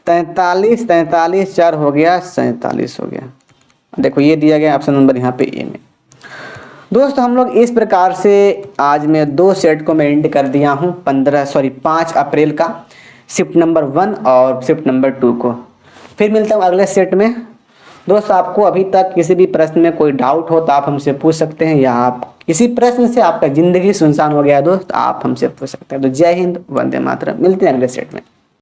Speaker 1: 43, 43 4 हो गया 47 हो गया। देखो ये दिया गया ऑप्शन नंबर यहाँ पे ए में। दोस्तों हम लोग इस प्रकार से आज मैं 2 सेट को मैं एंड कर दिया हूँ 5 अप्रैल का, शिफ्ट नंबर 1 और शिफ्ट नंबर 2 को। फिर मिलता हूँ अगले सेट में। दोस्त आपको अभी तक किसी भी प्रश्न में कोई डाउट हो तो आप हमसे पूछ सकते हैं, या आप किसी प्रश्न से आपका ज़िंदगी सुनसान हो गया है दोस्त, आप हमसे पूछ सकते हैं। तो जय हिंद, वंदे मातरम। मिलते हैं अगले सेट में।